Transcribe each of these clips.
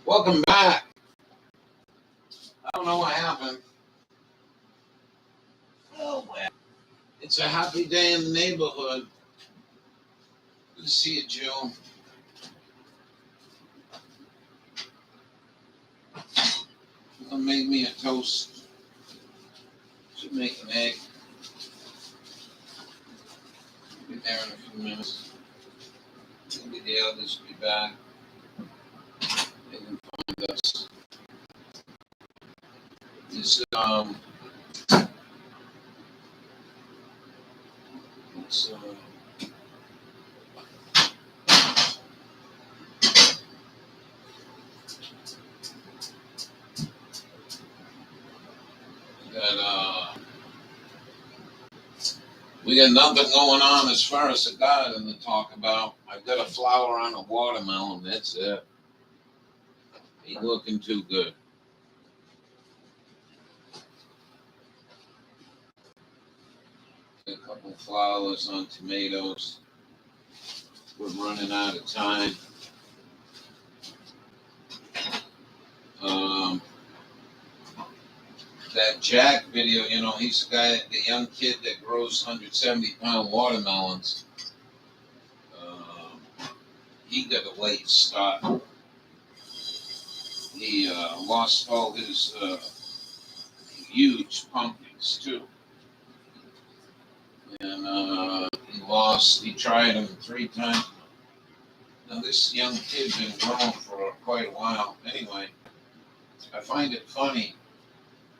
Welcome back. I don't know what happened. Oh, well. It's a happy day in the neighborhood. Good to see you, Joe. Gonna make me a toast. Should make an egg. Be there in a few minutes. Maybe the others will be back. They can find us. It's it's that we got nothing going on as far as the garden to talk about. I've got a flower on a watermelon. That's it. Ain't looking too good. A couple flowers on tomatoes. We're running out of time. Um, that Jack video, he's the guy, the young kid that grows 170-pound watermelons. He got a late start. He lost all his huge pumpkins too, and he tried them 3 times. Now this young kid's been growing for quite a while. Anyway, I find it funny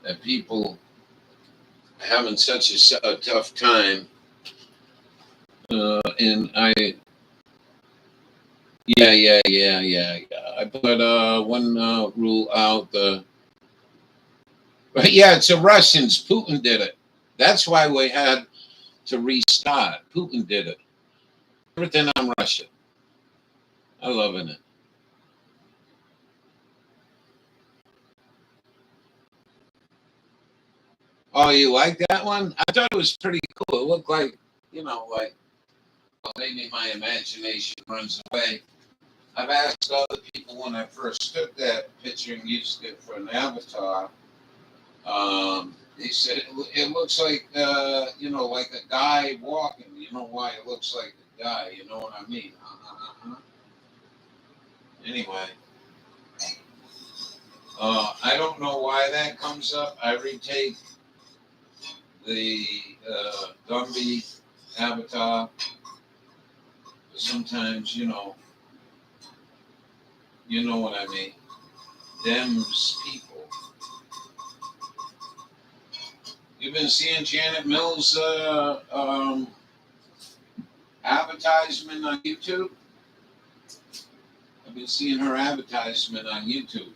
that people are having such a tough time, and yeah. I put one rule out. But yeah, it's the Russians. Putin did it. That's why we had to restart. Putin did it. Everything on Russia. I loving it. Oh, you like that one? I thought it was pretty cool. It looked like, like maybe my imagination runs away. I've asked other people when I first took that picture and used it for an avatar. They said it looks like, like a guy walking. You know why it looks like a guy? You know what I mean? Anyway, I don't know why that comes up. I retake the Gumby avatar. Sometimes, you know what I mean. Them's people. You've been seeing Janet Mills' advertisement on YouTube? I've been seeing her advertisement on YouTube.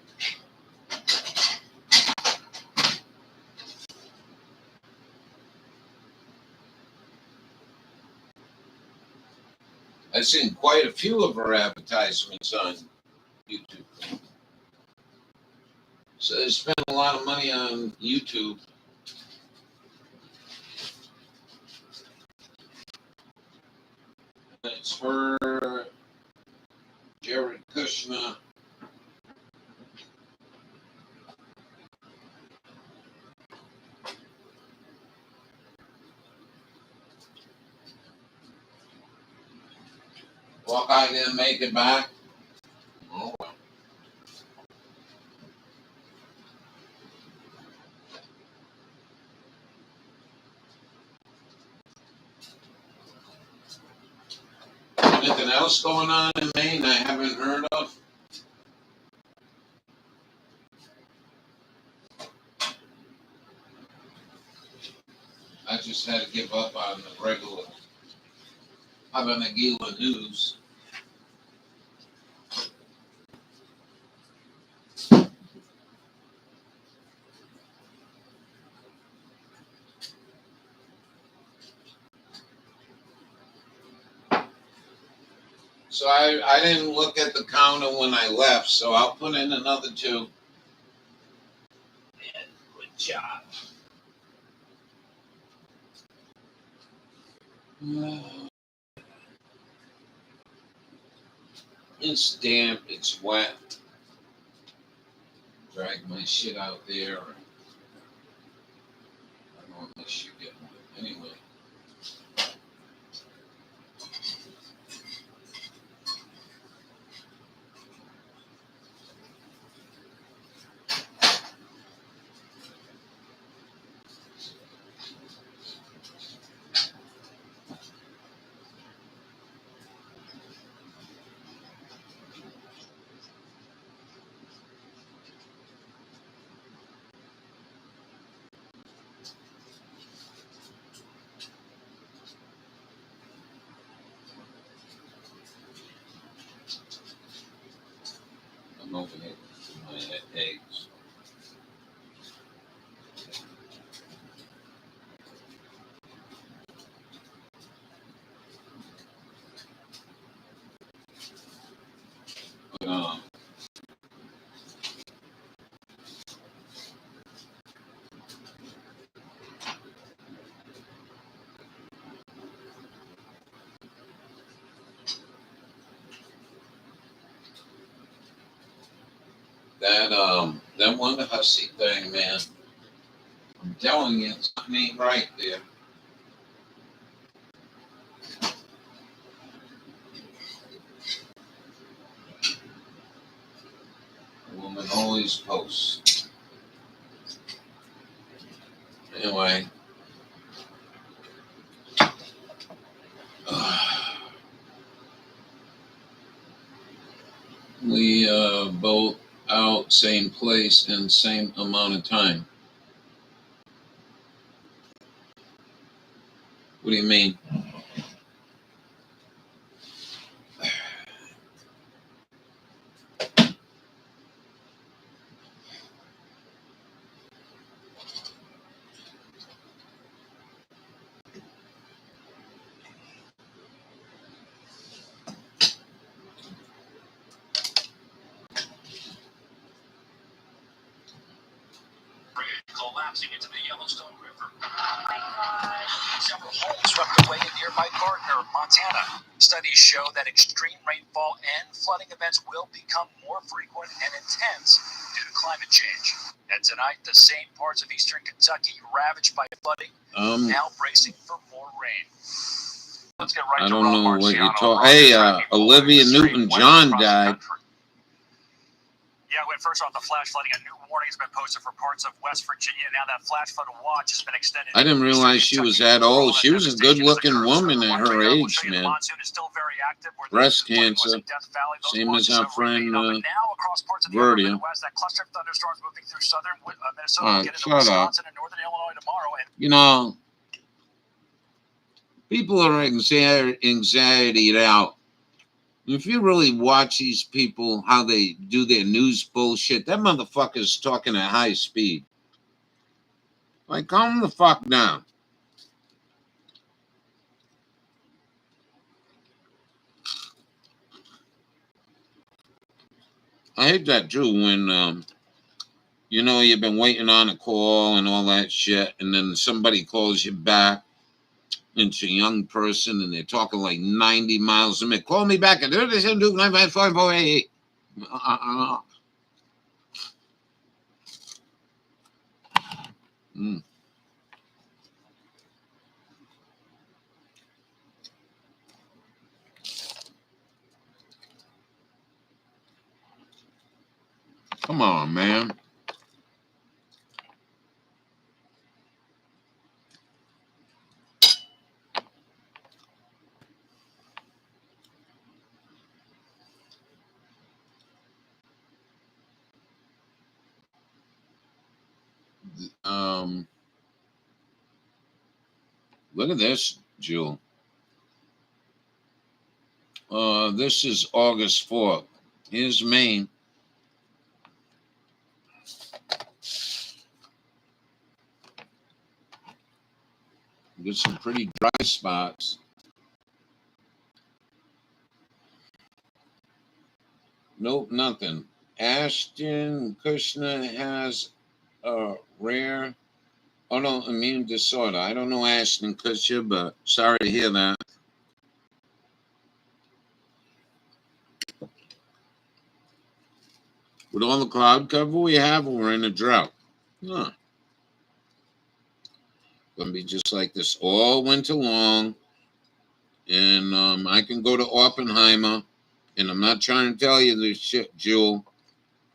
I've seen quite a few of her advertisements on YouTube. So they spend a lot of money on YouTube. And it's her, Jared Kushner. Hawkeye didn't make it back. Oh, well. Anything else going on in Maine I haven't heard of? I just had to give up on the regular Habanagila news. So I didn't look at the counter when I left, so I'll put in another 2. Man, good job. It's damp, it's wet. drag my shit out there. I don't know unless you get one. Anyway. I'm over here with my eggs. But, that one hussy thing, man. I'm telling you, something ain't right there. The woman always posts. Anyway. We both out same place and same amount of time. What do you mean? Collapsing into the Yellowstone River. Oh my gosh. Several homes swept away in nearby Gardner, Montana. Studies show that extreme rainfall and flooding events will become more frequent and intense due to climate change. And tonight, the same parts of eastern Kentucky ravaged by flooding now bracing for more rain. Let's get right I to don't know Rob what you're Marciano. talking. Hey, Olivia Newton-John died. Yeah, when first off the flash flooding, a new warning has been posted for parts of West Virginia. Now that flash flood watch has been extended. I didn't realize she was that old. She was a good-looking woman at her age, man. Breast cancer, same as our friend Verdia. Shut up. You know, people are anxietied out. If you really watch these people, how they do their news bullshit, that motherfucker's talking at high speed. Like, calm the fuck down. I hate that too when, you know, you've been waiting on a call and all that shit, and then somebody calls you back. It's a young person, and they're talking like 90 miles a minute. Call me back at 954-488. Come on, man. Look at this, Jewel. This is August 4th. Here's Maine. Get some pretty dry spots. Nope, nothing. Ashton Kutcher has a rare autoimmune disorder. I don't know Ashton Kutcher, but sorry to hear that. With all the cloud cover we have, we're in a drought. No. Gonna be just like this all winter long. And I can go to Oppenheimer, and I'm not trying to tell you this shit, Jewel,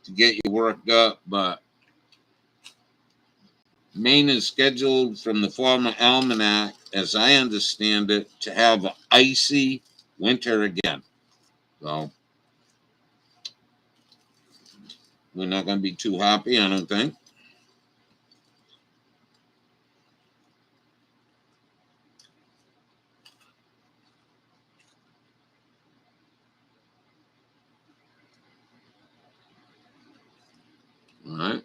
to get you worked up, but Maine is scheduled from the former almanac, as I understand it, to have an icy winter again. So we're not going to be too happy, I don't think. All right.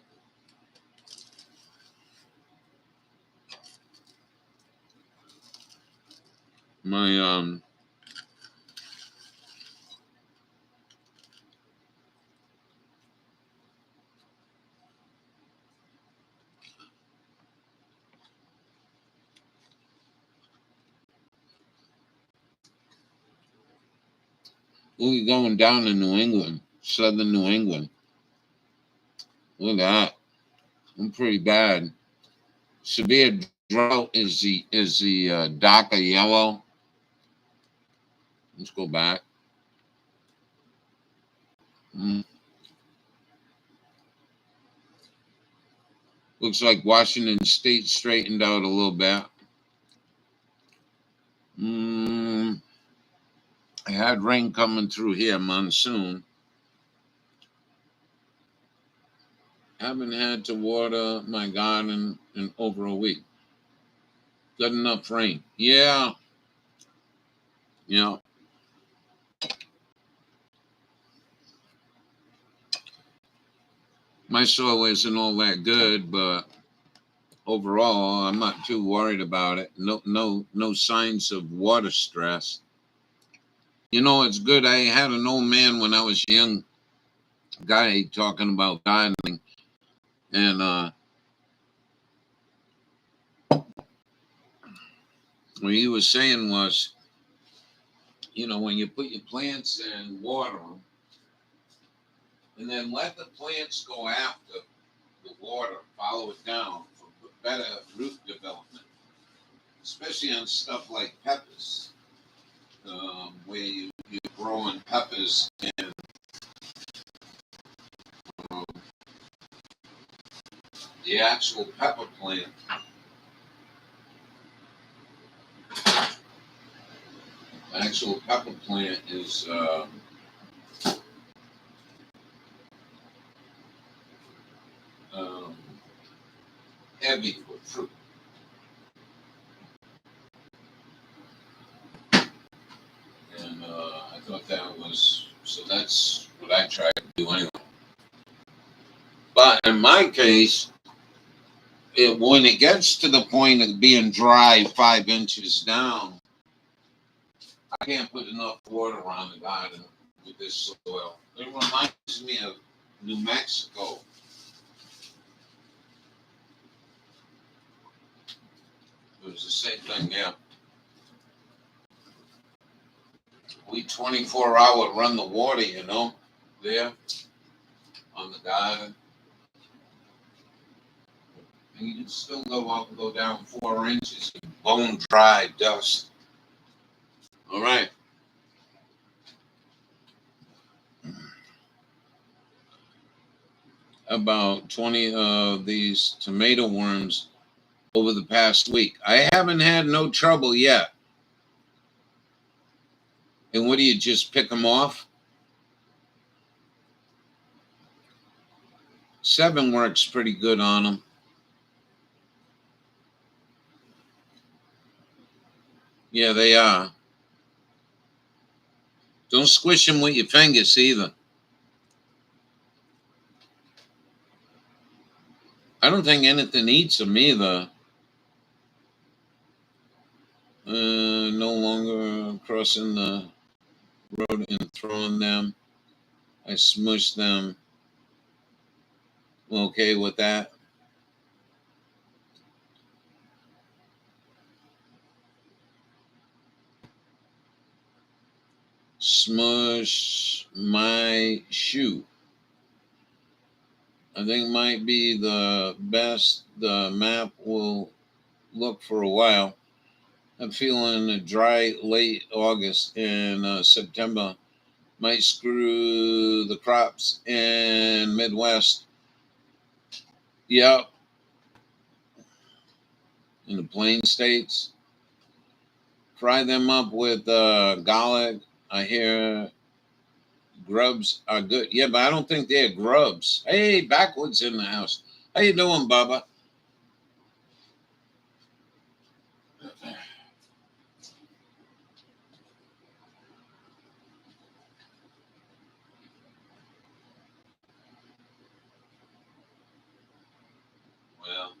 My we're going down to New England, southern New England. Look at that. I'm pretty bad. Severe drought is the darker yellow. Let's go back. Looks like Washington State straightened out a little bit. I had rain coming through here, monsoon. Haven't had to water my garden in over a week. Got enough rain. Yeah. Yeah. My soil isn't all that good, but overall, I'm not too worried about it. No signs of water stress. You know, it's good. I had an old man when I was young, guy talking about gardening, and what he was saying was, you know, when you put your plants in, water them, and then let the plants go after the water, follow it down for better root development, especially on stuff like peppers, where you're growing peppers and um, the actual pepper plant. The actual pepper plant is um, heavy for fruit. And I thought that was, so that's what I try to do anyway. But in my case, when it gets to the point of being dry 5 inches down, I can't put enough water around the garden with this soil. It reminds me of New Mexico. It was the same thing, yeah. We 24-hour run the water, you know, there on the garden. And you can still go up and go down 4 inches of bone dry dust. All right. About 20 of these tomato worms over the past week. I haven't had no trouble yet. And what do you just pick them off? 7 works pretty good on them. Yeah, they are. Don't squish them with your fingers either. I don't think anything eats them either. No longer crossing the road and throwing them. I smush them. Okay with that. Smush my shoe. I think might be the best the map will look for a while. I'm feeling a dry late August and September might screw the crops in Midwest. Yep, in the plain states. Fry them up with garlic. I hear grubs are good. Yeah, but I don't think they're grubs. Hey, backwoods in the house. How you doing, Bubba? Well,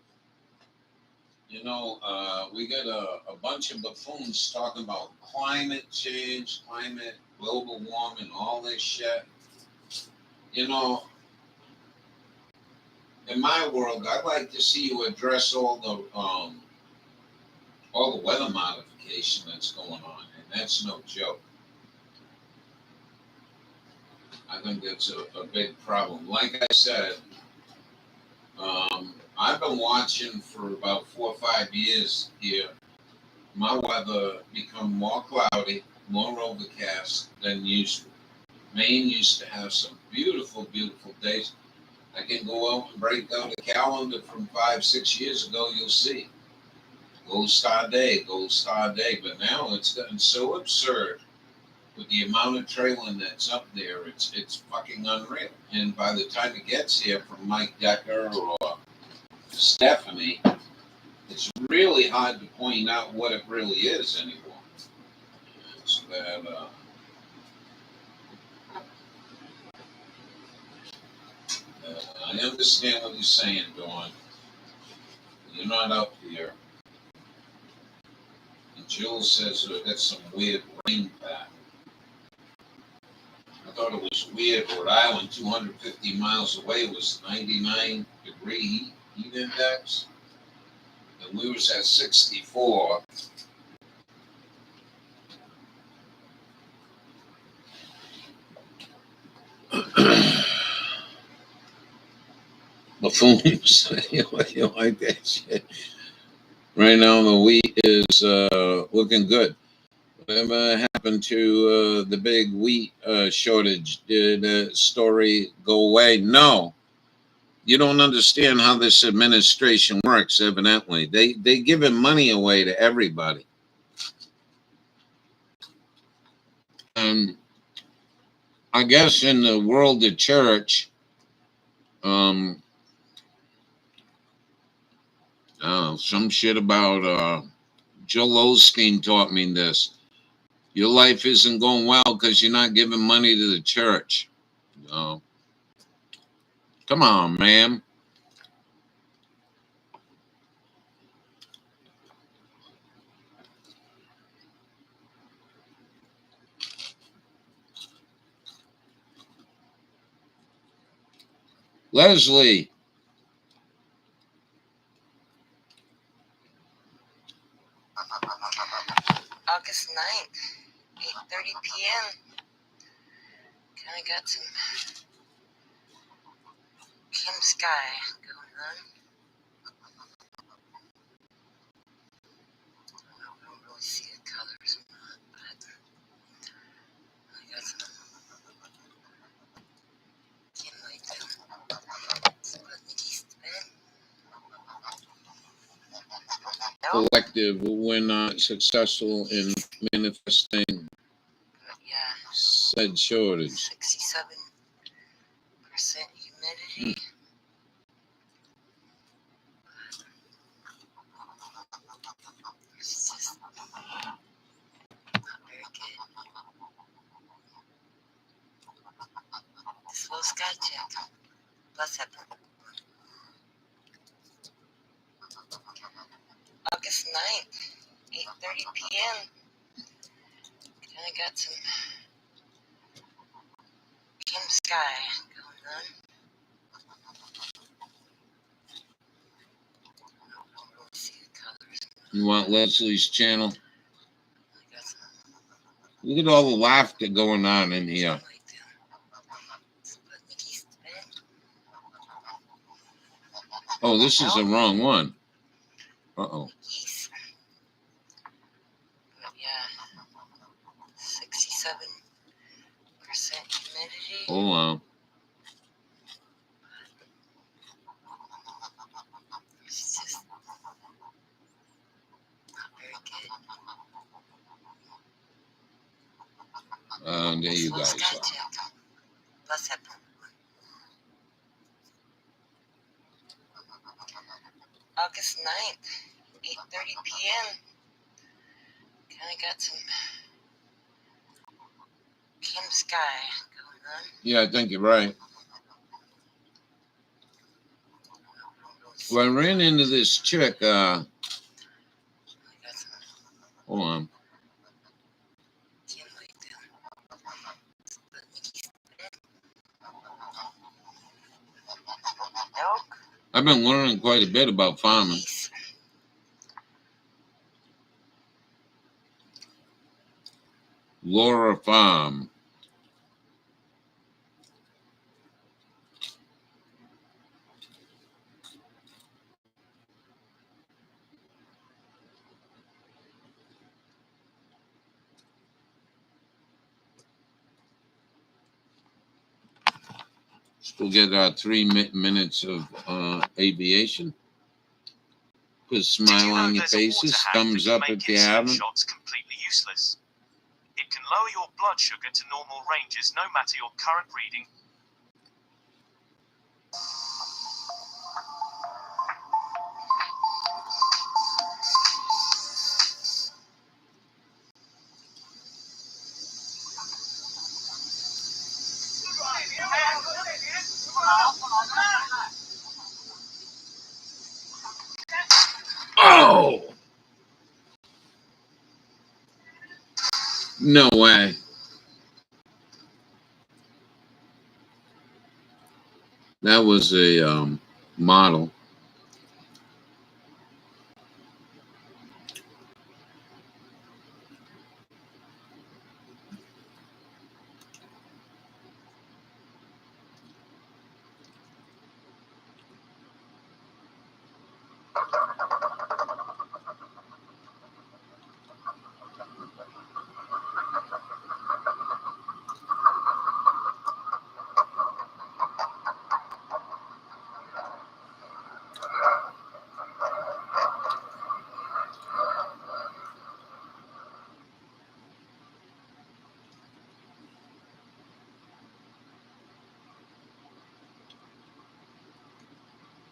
we got a bunch of buffoons talking about climate change, climate, global warming, all this shit. You know, in my world, I'd like to see you address all the weather modification that's going on, and that's no joke. I think that's a big problem. Like I said, I've been watching for about 4 or 5 years here. My weather become more cloudy, more overcast than usual. Maine used to have some beautiful, beautiful days. I can go out and break down the calendar from 5, 6 years ago. You'll see gold star day, gold star day. But now it's gotten so absurd with the amount of trailing that's up there. It's fucking unreal. And by the time it gets here from Mike Decker or Stephanie, it's really hard to point out what it really is anymore. So that I understand what you're saying, Dawn. You're not up here. And Jules says that's some weird rain pattern. I thought it was weird. Rhode Island, 250 miles away, was 99-degree heat index. And we was at 64. Buffoons. You like that shit. Right now, the wheat is looking good. Whatever happened to the big wheat shortage? Did the story go away? No. You don't understand how this administration works, evidently. They giving money away to everybody. I guess in the world of church, some shit about Joel Osteen taught me this. Your life isn't going well because you're not giving money to the church. Come on, man. Leslie. August 9th, 8:30 p.m. Kind of got some Kim Sky going on. I don't really see the colors, but I got some Kim like that. Let me just Collective when not successful in manifesting said shortage. 67% humidity. It's just not very good. This little sky check. Bless it. August 9th, 8:30 p.m. Kind of got some Kim Sky going on. I don't really see the colors. You want Leslie's channel? Look at all the laughter going on in here. Oh, this is the wrong one. Uh-oh. Yeast. But yeah, 67% humidity. Oh, wow. It's just not very good. There you Slow guys sky are. check. Bless up. August 9th, 8:30 p.m. Kind of got some cam sky going on. Yeah, I think you're right. Well, I ran into this chick. I got some Hold on. cam light down. But Mickey's elk. I've been learning quite a bit about farming. Geese. Laura Farm. We'll get 3 minutes of aviation. Put a smile on your faces. Thumbs up if you haven't. Shots completely useless. It can lower your blood sugar to normal ranges no matter your current reading. Oh! No way. That was a model.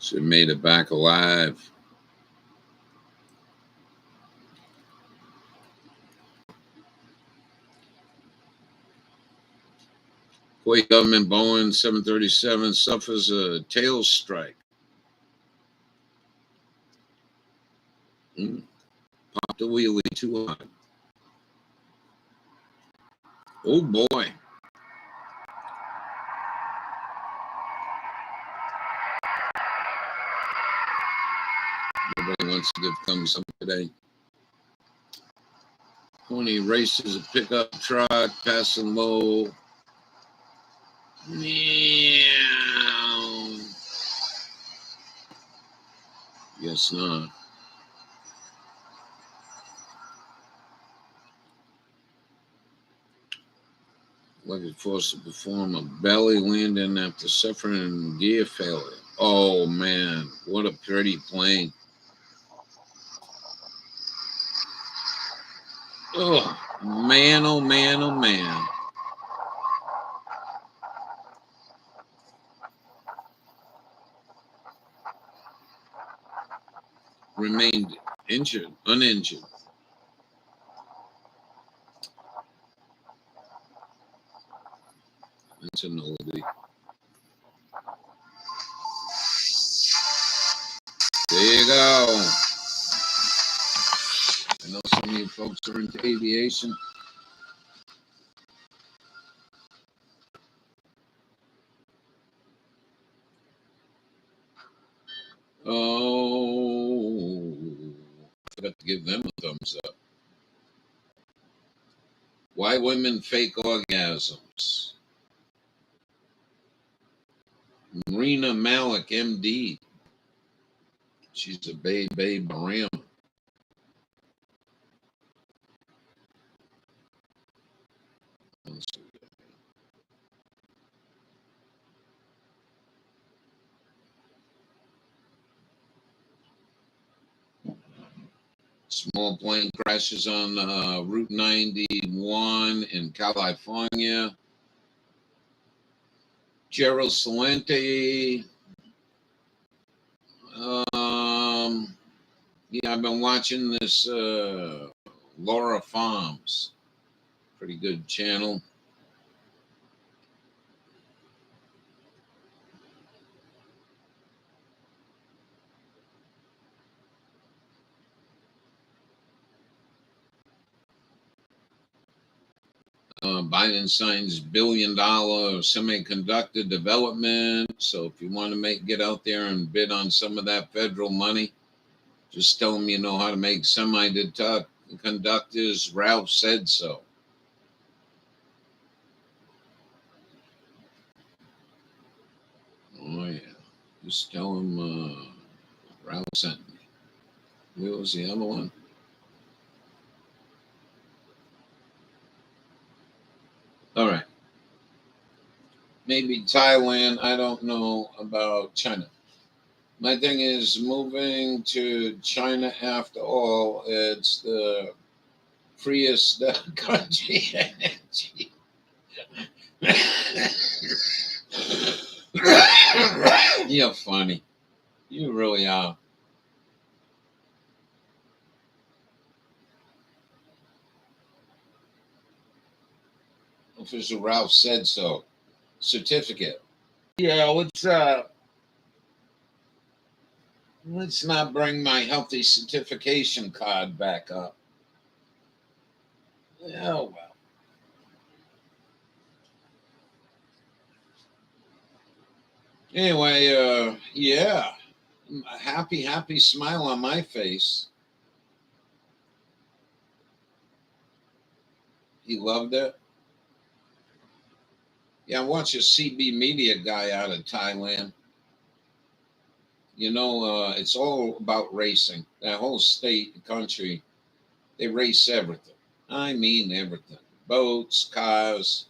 She made it back alive. Kuwait government Boeing 737 suffers a tail strike. Popped the wheelie too hard. Oh boy. Nobody wants to give thumbs up today. Pony races a pickup truck passing low. Meow. Guess not. Lucky forced to perform a belly landing after suffering gear failure. Oh man, what a pretty plane. Oh man, oh man, oh man. Remained uninjured. That's a nullity. There you go. I know some of you folks are into aviation. Oh, I forgot to give them a thumbs up. Why women fake orgasms? Marina Malik, MD. She's a baby Baram. Small plane crashes on Route 91 in California. Gerald Celente. Yeah, I've been watching this Laura Farms. Pretty good channel. Biden signs $1 billion semiconductor development. So if you want to get out there and bid on some of that federal money, just tell them you know how to make semiconductors. Ralph said so. Oh yeah, just tell him Ralph sent me. Where was the other one? All right. Maybe Thailand. I don't know about China. My thing is moving to China. After all, it's the freest country. You're funny. You really are. Official Ralph said so. Certificate. Yeah, let's not bring my healthy certification card back up. Oh well. Anyway, yeah. A happy smile on my face. He loved it. Yeah, I watched a CB Media guy out of Thailand. You know, it's all about racing. That whole state, country, they race everything. I mean everything. Boats, cars,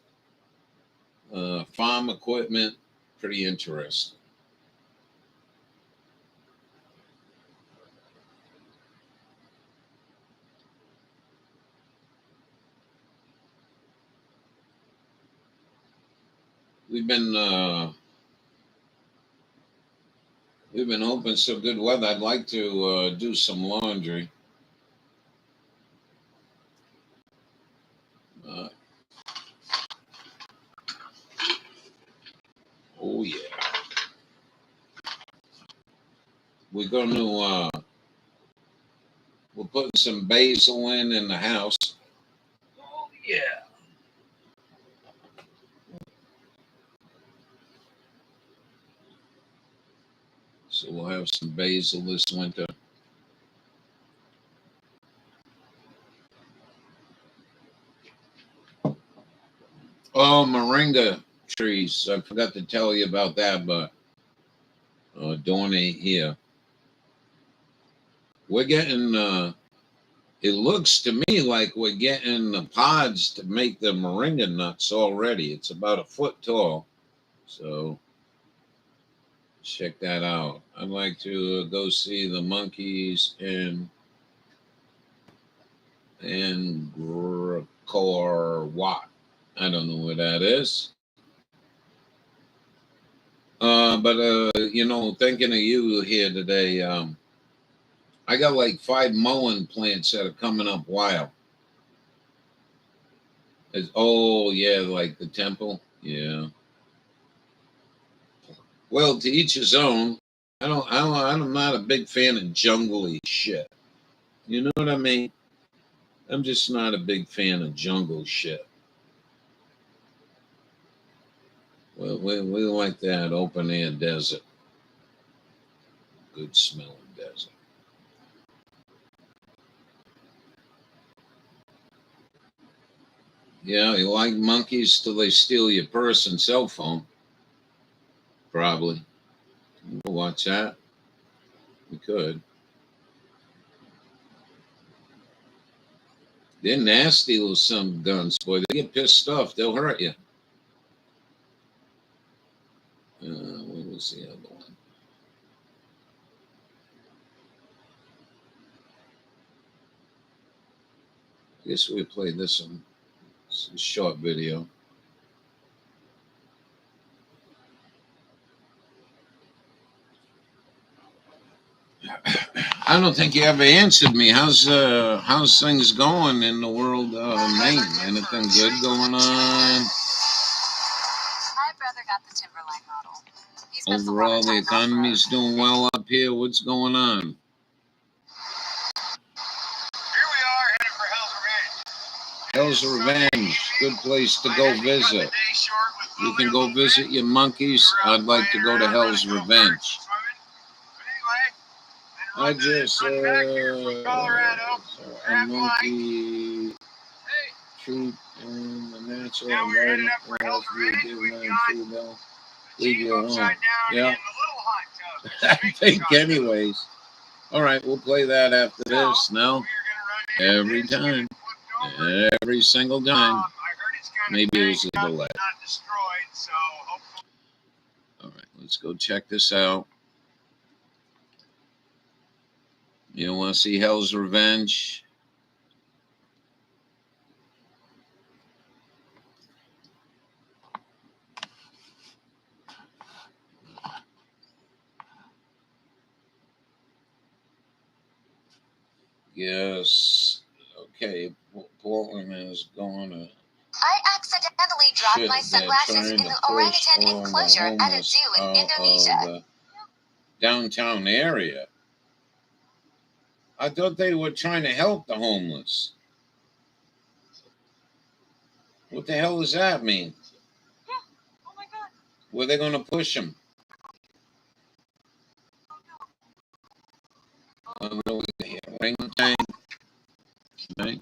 farm equipment. Pretty interesting. We've been hoping some good weather. I'd like to do some laundry. Uh, oh yeah, we're going to we're putting some basil in the house. Oh yeah. So we'll have some basil this winter. Oh, moringa trees. I forgot to tell you about that, but Dawn ain't here. We're getting, it looks to me like we're getting the pods to make the moringa nuts already. It's about 1 foot tall. So check that out. I'd like to go see the monkeys in Angkor Wat. I don't know where that is. But thinking of you here today, I got like 5 mullein plants that are coming up wild. Oh yeah, like the temple. Yeah. Well, to each his own. I'm not a big fan of jungly shit. You know what I mean? I'm just not a big fan of jungle shit. Well, we like that open air desert. Good smelling desert. Yeah, you like monkeys till they steal your purse and cell phone. Probably. Watch that. We could. They're nasty with some guns, boy. They get pissed off. They'll hurt you. What was the other one? I guess we played this one. It's a short video. I don't think you ever answered me. How's things going in the world of Maine? Anything good going on? My brother got the Timberline model. He spends a lot Overall, of the time economy's doing well up here. What's going on? Here we are heading for Hell's Revenge. Hell's Revenge. Good place to go visit. You can go visit your monkeys. I'd like to go to Hell's Revenge. I just a monkey treat in the natural environment. Leave you alone. Yeah. I think anyways. All right, we'll play that after this. Now, every time. Every single time. Maybe it was a delay. All right, let's go check this out. You want to see Hell's Revenge? Yes. Okay, Portland is going to... I accidentally dropped my sunglasses in the orangutan enclosure at a zoo in Indonesia. Downtown area. I thought they were trying to help the homeless. What the hell does that mean? Yeah. Oh my God. Where they going to push them? Orangutan. Right?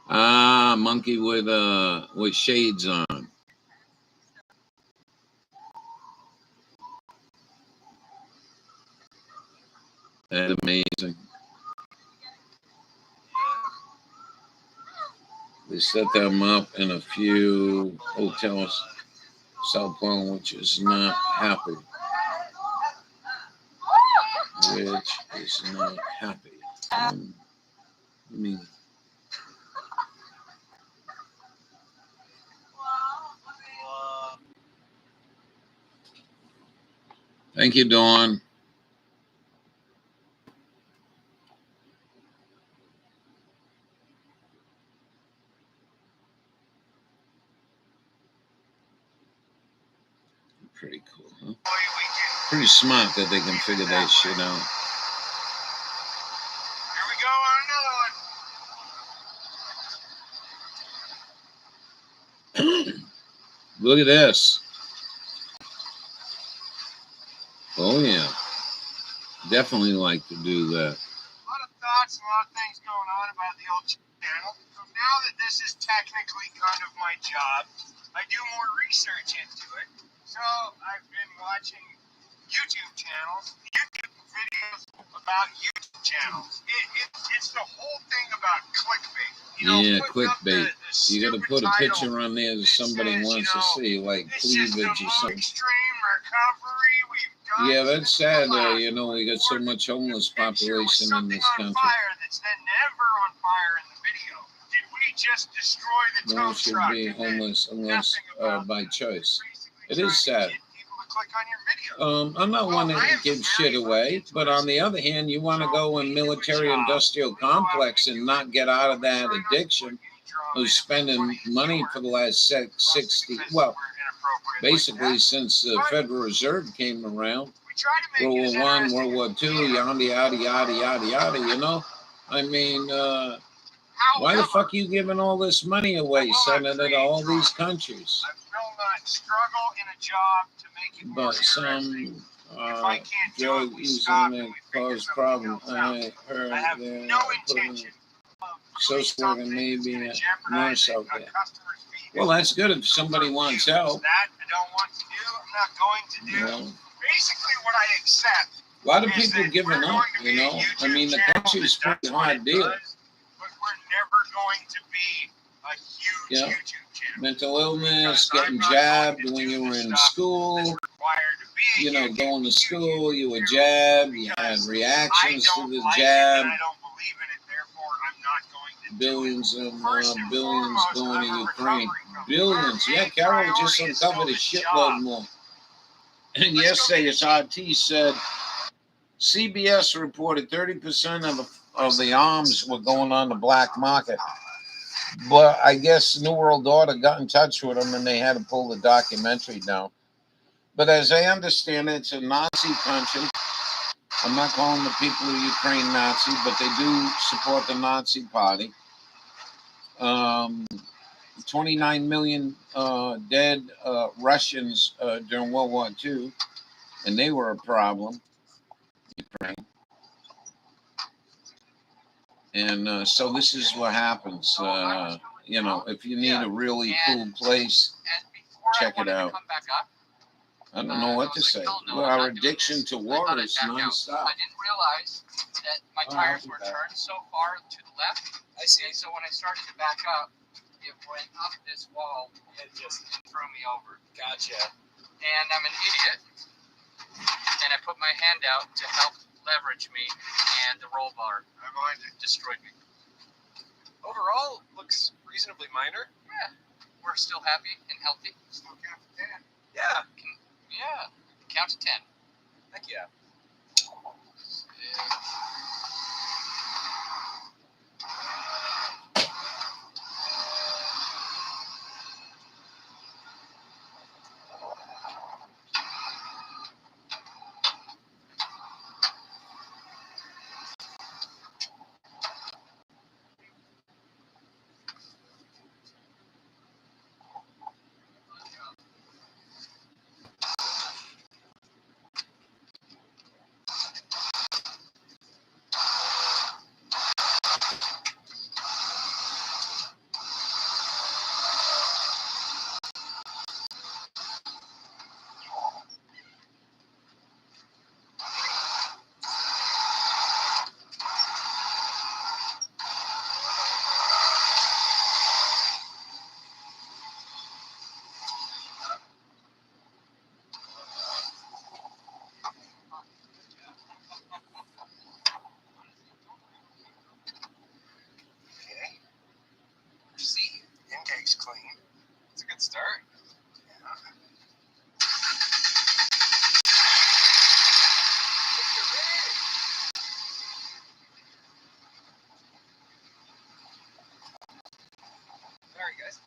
Ah, monkey with shades on. That's amazing. They set them up in a few hotels, South Point, which is not happy. Which is not happy. I mean, thank you, Dawn. Pretty cool, huh? Pretty smart that they can figure that shit out. Here we go on another one. Look at this. Oh, yeah. Definitely like to do that. A lot of thoughts, a lot of things going on about the old channel. So now that this is technically kind of my job, I do more research into it. So I've been watching YouTube channels, YouTube videos about YouTube channels. It's the whole thing about clickbait. Yeah, clickbait. You got to put a picture on there that somebody wants to see, like cleavage or something. Extreme recovery. Yeah, that's sad. We got so much homeless population in this country. That's then never on fire in the video. Did we just destroy the No one should be homeless unless by choice. It is sad. I'm not one to give shit away, but on the other hand, you want to go in military-industrial complex and not get out of that addiction of spending money for the last 60, well, basically since the Federal Reserve came around, World War I, World War II, yada, yada, yada, yada, yada, I mean, why the fuck are you giving all this money away, Senator, to all these countries? But some drug using that cause problems. I heard they're putting social worker, maybe a nurse out there. Well, that's good if somebody wants help. That I don't want to do. I'm not going to do. Well, Basically, what I accept. a lot of people giving up, you know. I mean, the country's pretty hard deal. But we're never going to be a huge Yeah. YouTube channel. Mental illness, getting jabbed when you were in school, Required to be you know, YouTube going to school, you were channel jabbed, you had because reactions I to don't the like jab, it, and I don't believe in it, therefore I'm not going to do it. billions and First and billions foremost, going to I'm a Ukraine. recovery coach. Billions. Our Yeah, main Carol just priority is uncovered a still the shitload job. more. And Let's yesterday, go as RT said, CBS reported 30% of the arms were going on the black market. But I guess New World Order got in touch with them and they had to pull the documentary down. But as I understand it, it's a Nazi country. I'm not calling the people of Ukraine Nazi, but they do support the Nazi party. 29 million dead Russians during World War II, and they were a problem. Ukraine. And so this is what happens. You know, if you need a really cool place, check it out. I don't know what to say. Well, our addiction to water is nonstop. I didn't realize that my tires were turned so far to the left. I see. And so when I started to back up, it went up this wall and just threw me over. Gotcha. And I'm an idiot. And I put my hand out to help leverage me, and the roll bar destroyed me. Overall, looks reasonably minor. Yeah. We're still happy and healthy. Still count to 10. Yeah. Yeah. Count to 10. Heck yeah. See, intake's clean. It's a good start. All right, guys.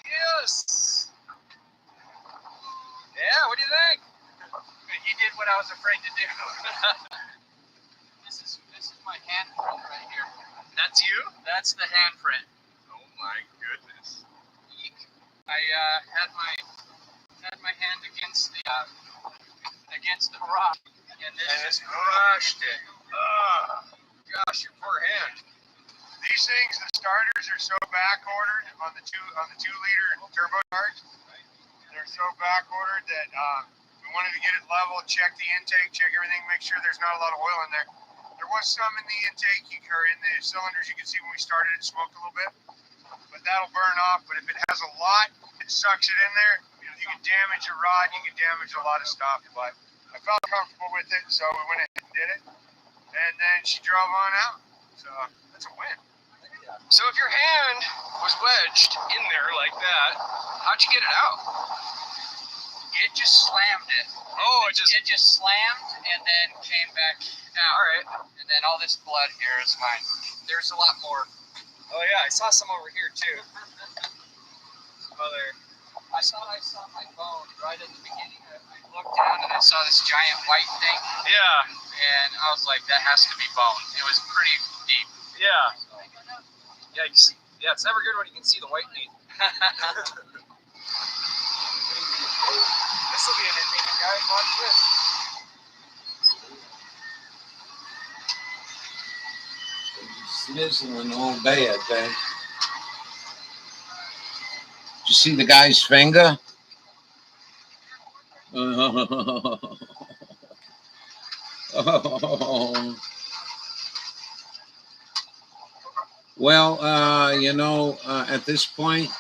Yes. Yeah. What do you think? He did what I was afraid to do. This is my handprint right here. That's you? That's the handprint. Oh my goodness. Eek. I had my hand against the rock, and And it's crushed it. Gosh, your poor hand. These things, the starters are so back ordered on the 2 liter turbocharged. They're so back ordered that we wanted to get it level, check the intake, check everything, make sure there's not a lot of oil in there. There was some in the intake or in the cylinders. You can see when we started it smoked a little bit, but that'll burn off. But if it has a lot, it sucks it in there. You can damage your rod, you can damage a lot of stuff. But I felt comfortable with it, so we went ahead and did it. And then she drove on out. So that's a win. So if your hand was wedged in there like that, how'd you get it out? it just slammed it. Oh, it just slammed and then came back out. All right. And then all this blood here is mine. There's a lot more Oh yeah, I saw some over here too. Mother. I saw my phone right at the beginning. I looked down and I saw this giant white thing. Yeah. And I was like, that has to be bone. It was pretty deep. Yeah. So. Yeah, it's never good when you can see the white meat. This will be entertaining, guys. Watch this. Snizzling all day, I think. Did you see the guy's finger? Well, at this point,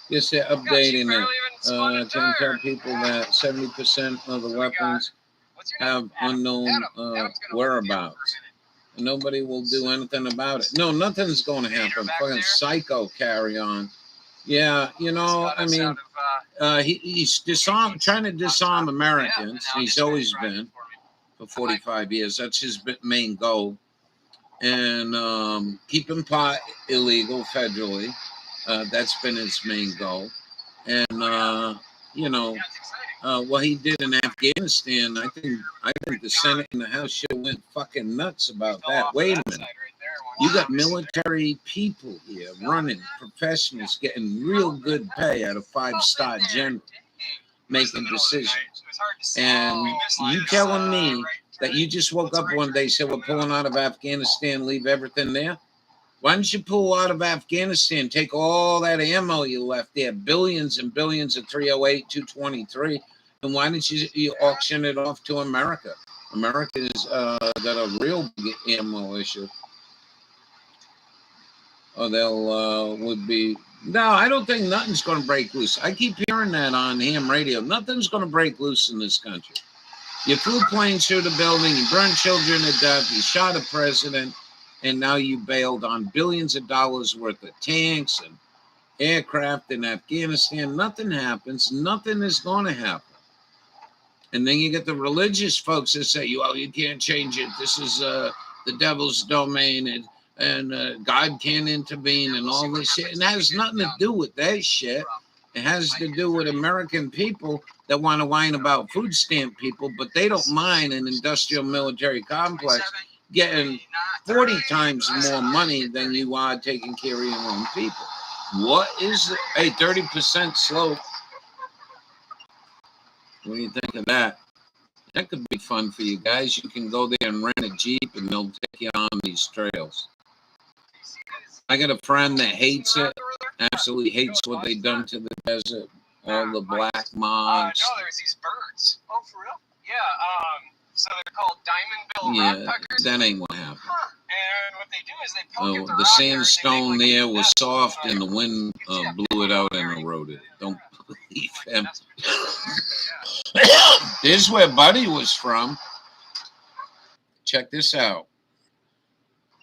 yes, they're updating it. Can tell people that 70% of the weapons have unknown whereabouts. And nobody will do anything about it. No, nothing's going to happen. Fucking psycho carry on. Yeah, I mean, he's trying to disarm Americans. He's always been for 45 years. That's his main goal. And keeping pot illegal federally. That's been his main goal. And, what he did in Afghanistan, I think the Senate and the House should have went fucking nuts about that. Wait a minute. You got military people here running, professionals getting real good pay at a 5-star general making decisions. And you telling me that you just woke up one day and said, we're pulling out of Afghanistan, leave everything there? Why didn't you pull out of Afghanistan, take all that ammo you left there, billions and billions of 308, 223, and why didn't you auction it off to America? America's got a real big ammo issue. Or no, I don't think nothing's going to break loose. I keep hearing that on ham radio. Nothing's going to break loose in this country. You flew planes through the building, you burned children to death, you shot a president, and now you bailed on billions of dollars worth of tanks and aircraft in Afghanistan. Nothing happens. Nothing is going to happen. And then you get the religious folks that say, well, you can't change it. This is the devil's domain, and God can't intervene and all this shit. And it has nothing to do with that shit. It has to do with American people that want to whine about food stamp people, but they don't mind an industrial military complex getting 40 times more money than you are taking care of your own people. What is a 30% slope? What do you think of that? That could be fun for you guys. You can go there and rent a Jeep and they'll take you on these trails. I got a friend that hates it, absolutely hates what they've done to the desert. All the black moths. No, there's these birds. Oh, for real? Yeah, so they're called diamond-billed rockpeckers. That ain't what happened. And what they do is they poke at the rock sandstone there was soft and the wind blew it out and eroded it. Don't believe him. This is where Buddy was from. Check this out.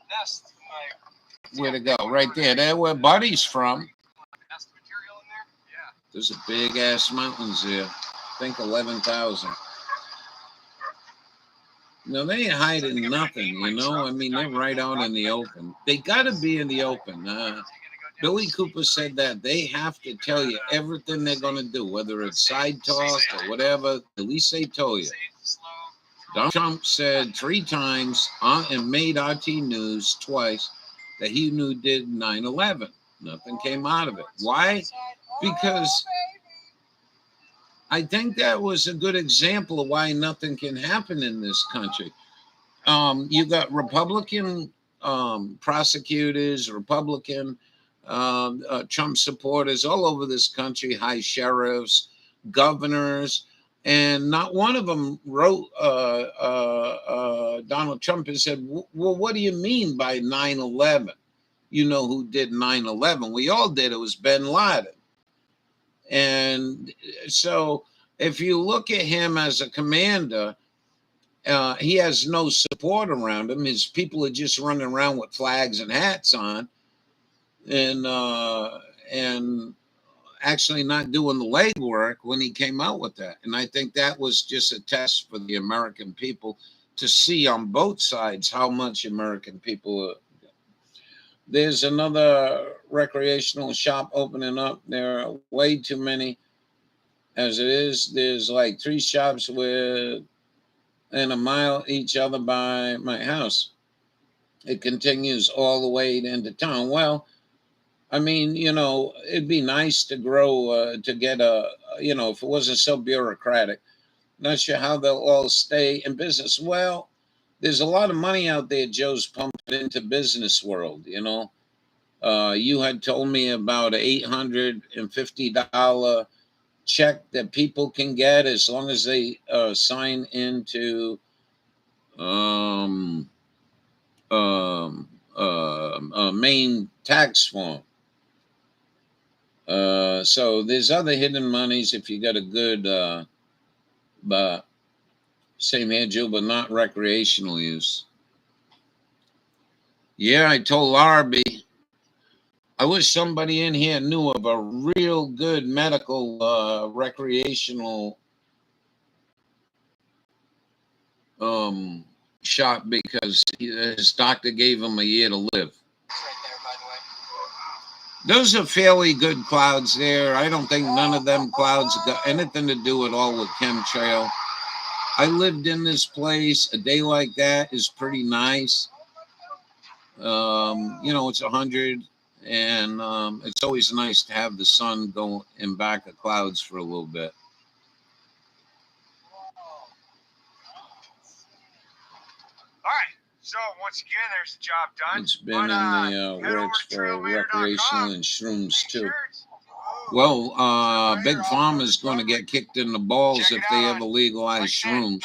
That's where to go? Right there. That's where Buddy's from. That's the material in there? Yeah. There's a big ass mountains there. I think 11,000. No, they ain't hiding nothing, I mean, they're right out in the open. They got to be in the open. Billy Cooper said that they have to tell you everything they're going to do, whether it's side talk or whatever. At least they told you. Donald Trump said 3 times and made RT News twice that he knew did 9/11. Nothing came out of it. Why? Because I think that was a good example of why nothing can happen in this country. You got Republican prosecutors, Republican Trump supporters all over this country, high sheriffs, governors, and not one of them wrote Donald Trump and said, well, what do you mean by 9/11? You know who did 9/11? We all did. It was bin Laden. And so if you look at him as a commander, he has no support around him. His people are just running around with flags and hats on and actually not doing the legwork when he came out with that. And I think that was just a test for the American people to see on both sides how much American people are. There's another recreational shop opening up. There are way too many as it is. There's like 3 shops within a mile each other by my house. It continues all the way into town. Well, I mean, it'd be nice to grow, to get if it wasn't so bureaucratic. Not sure how they'll all stay in business. Well, there's a lot of money out there Joe's pumped into business world, you had told me about an $850 check that people can get as long as they sign into a main tax form. So there's other hidden monies if you got a good, but same here, Joe, but not recreational use. Yeah, I told Larby, I wish somebody in here knew of a real good medical recreational shop because his doctor gave him a year to live. Right there, by the way. Those are fairly good clouds there. I don't think none of them clouds got anything to do at all with chemtrail. I lived in this place. A day like that is pretty nice. It's 100, and it's always nice to have the sun go in back of clouds for a little bit. All right. So once again, there's the job done. It's been in the head over works to for trailmater.com. recreational and shrooms too. T-shirts. Well, Big Pharma is going to get kicked in the balls if they ever legalize shrooms.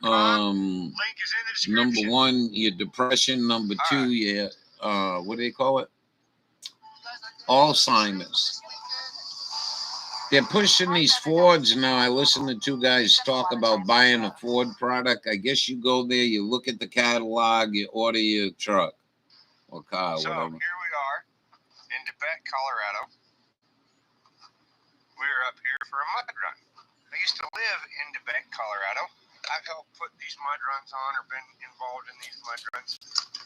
www.trailmater.com. Link is in the description. Number 1, your depression. Number 2, your what do they call it? Alzheimer's. They're pushing these Fords now. I listened to 2 guys talk about buying a Ford product. I guess you go there, you look at the catalog, you order your truck or car, So whatever. here we are in Tibet, Colorado. We're up here for a mud run. I used to live in Tibet, Colorado. I've helped put these mud runs on or been involved in these mud runs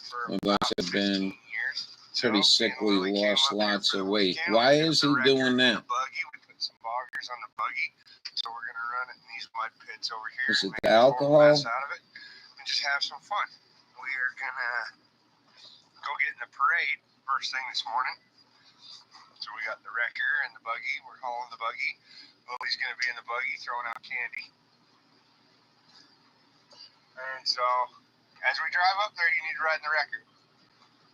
for My about boss had 15 been years. pretty sickly, lost lots of weight. Why is he doing that? Buggy. We put some boggers on the buggy, so we're gonna run it in these mud pits over here. Is it make the a total alcohol? mess out of it and just have some fun. We are gonna go get in the parade first thing this morning. So we got the wrecker and the buggy. We're hauling the buggy. Lily's gonna be in the buggy throwing out candy. And so as we drive up there, you need to ride in the wrecker.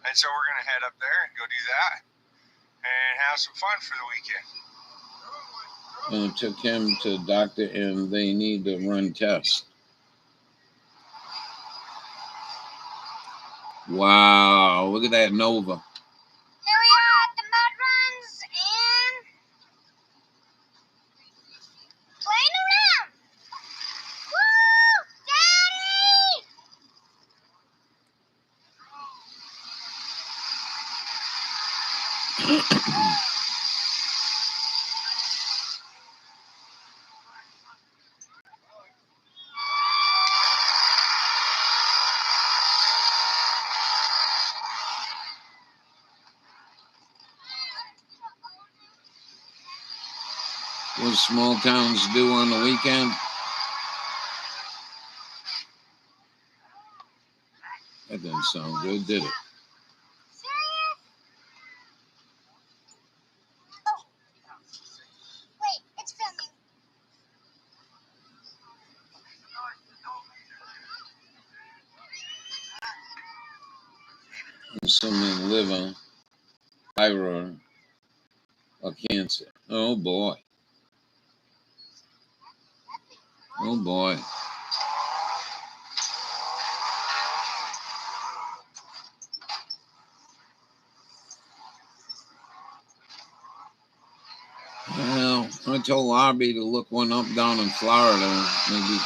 And so we're gonna head up there and go do that and have some fun for the weekend. And took him to the doctor, and they need to run tests. Wow, look at that Nova. Here we are at the mud runs and playing around. Woo! Daddy! What small towns do on the weekend? That didn't sound good, did it? Serious? Oh. Wait, it's filming. Someone liver, thyroid, or cancer. Oh boy. Oh boy. Well, I told Larby to look one up down in Florida. Maybe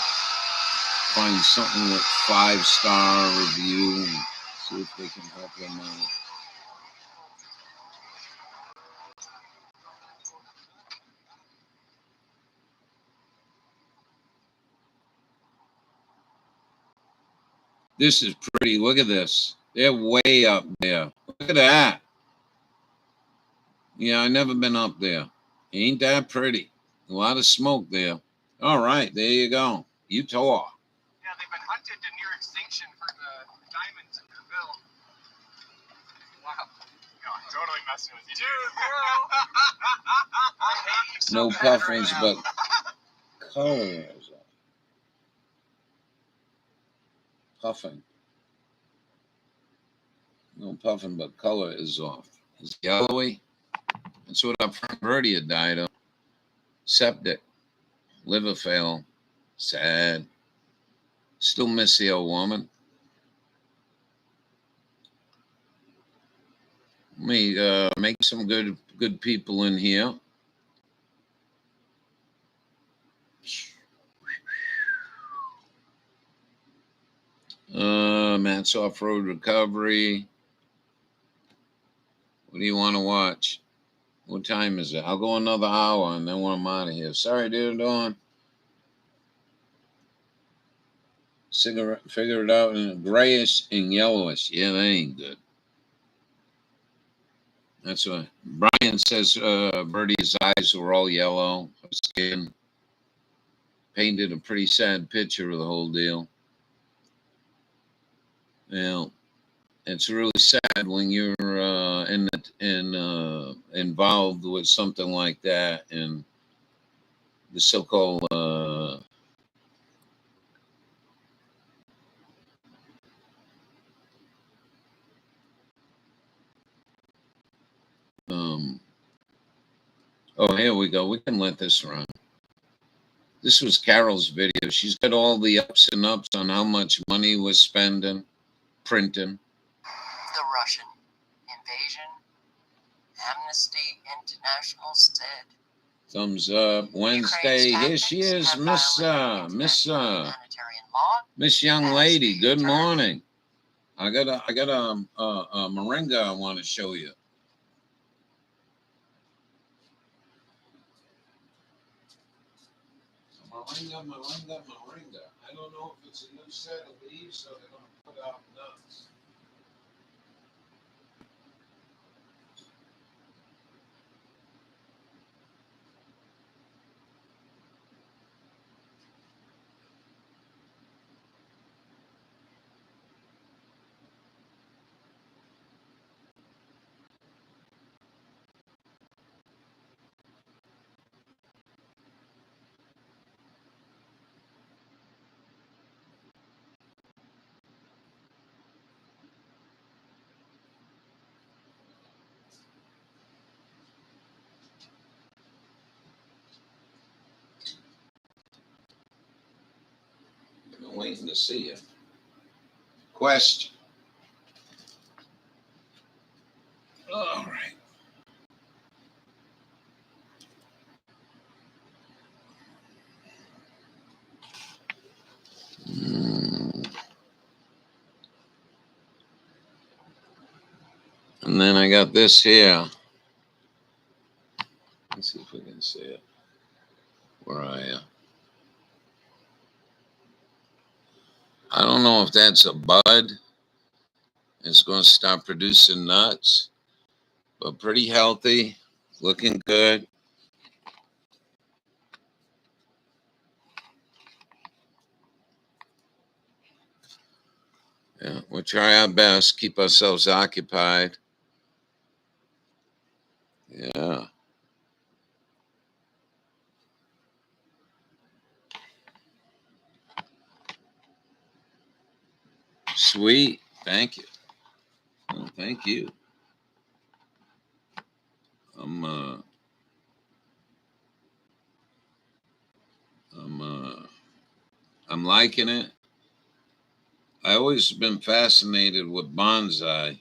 find something with 5-star review and see if they can help them out. This is pretty. Look at this. They're way up there. Look at that. Yeah, I never been up there. Ain't that pretty? A lot of smoke there. All right, there you go. Utah. Yeah, they've been hunted to near extinction for the diamonds in Brazil. Wow. No, I'm totally messing with you. Dude, bro. No puffins, but colors. Puffing. No puffing, but color is off. It's yellowy. That's what our friend Birdie had died of. Septic. Liver fail. Sad. Still miss the old woman. Let me make some good people in here. Matt's Off-Road Recovery. What do you want to watch? What time is it? I'll go another hour and then I'm out of here. Sorry, dude, Dawn. Cigarette, figure it out in grayish and yellowish. Yeah, that ain't good. That's what Brian says. Birdie's eyes were all yellow. Her skin painted a pretty sad picture of the whole deal. Well, it's really sad when you're involved with something like that, and the so-called oh, here we go. We can let this run. This was Carol's video. She's got all the ups and ups on how much money we're spending, printing. The Russian invasion. Amnesty International said. Thumbs up. Wednesday. Here she is, Miss Young Lady. Good morning. I got a moringa I want to show you. Moringa. I don't know if it's a new set of leaves or they're going to put out nuts. Been waiting to see you. Question. All right. And then I got this here. Let's see if we can see it. Where are you? I don't know if that's a bud. It's going to start producing nuts, but pretty healthy, looking good. Yeah, we'll try our best, keep ourselves occupied. Yeah. Sweet. Thank you. Oh, thank you. I'm liking it. I always been fascinated with bonsai.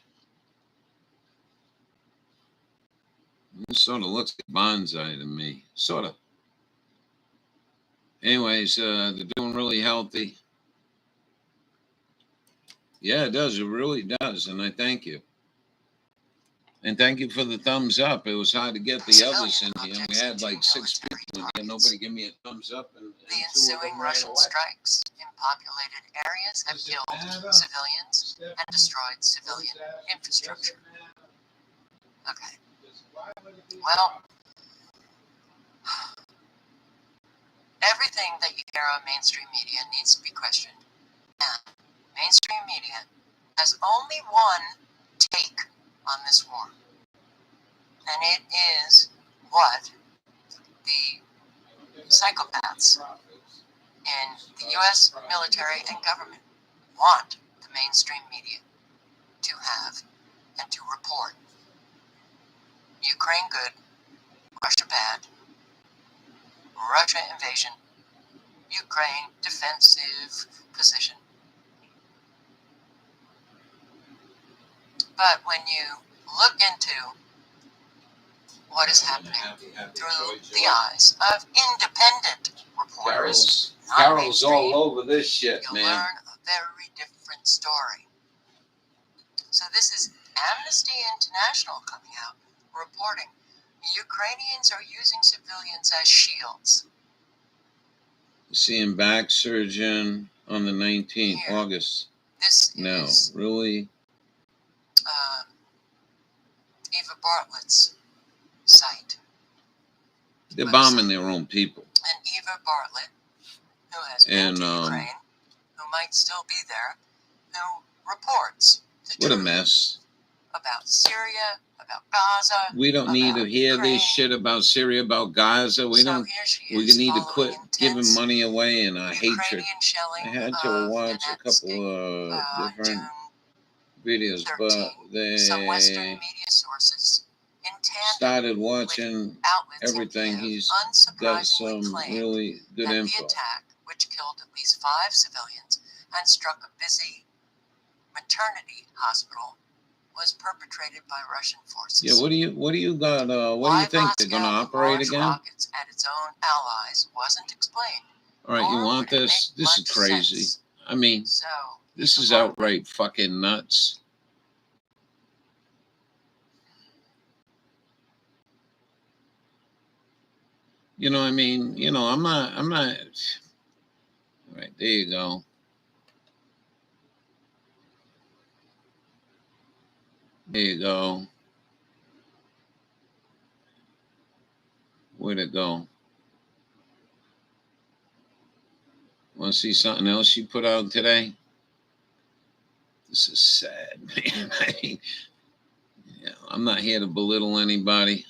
It sort of looks like bonsai to me, sort of. Anyways, they're doing really healthy. Yeah, it does. It really does, and I thank you. And thank you for the thumbs up. It was hard to get the others in here. We had like 6 people in here. Nobody gave me a thumbs up. And the ensuing Russian strikes populated areas have killed civilians and destroyed civilian infrastructure. Okay. Well, everything that you hear on mainstream media needs to be questioned. And mainstream media has only one take on this war. And it is what the psychopaths in the U.S. military and government want the mainstream media to have and to report. Ukraine good, Russia bad, Russia invasion, Ukraine defensive position. But when you look into what is happening through the eyes of independent reporters, Carol's all over this shit, you'll man. learn a very different story. So this is Amnesty International coming out, reporting Ukrainians are using civilians as shields. Seeing back surgeon on the 19th, Here. August. This No, is really? Eva Bartlett's site. They're bombing their own people. And Eva Bartlett, who has been to Ukraine, who might still be there, who reports the What a truth mess. about Syria, about Gaza. We don't need to hear Ukraine. this shit about Syria, about Gaza. We So don't. here she We is need to following quit giving intense money away in our hatred. Ukrainian shelling I had to of watch a Donetsk, couple of different June videos, 13. but Some Western they media sources in tandem started watching outlets everything. in Kiev He's got unsurprisingly some claimed really good that info. the attack, which killed at least 5 civilians and struck a busy maternity hospital, was perpetrated by Russian forces. Yeah, what do you got? What do you think they're going to operate again? Rockets at its own allies wasn't explained. All right, you Or want would it this? make This is much crazy. sense? I mean, So this is Eva outright fucking nuts. You know what I mean? You know, I'm not. All right, there you go. There you go. Where'd it go? Want to see something else she put out today? This is sad, man. I'm not here to belittle anybody.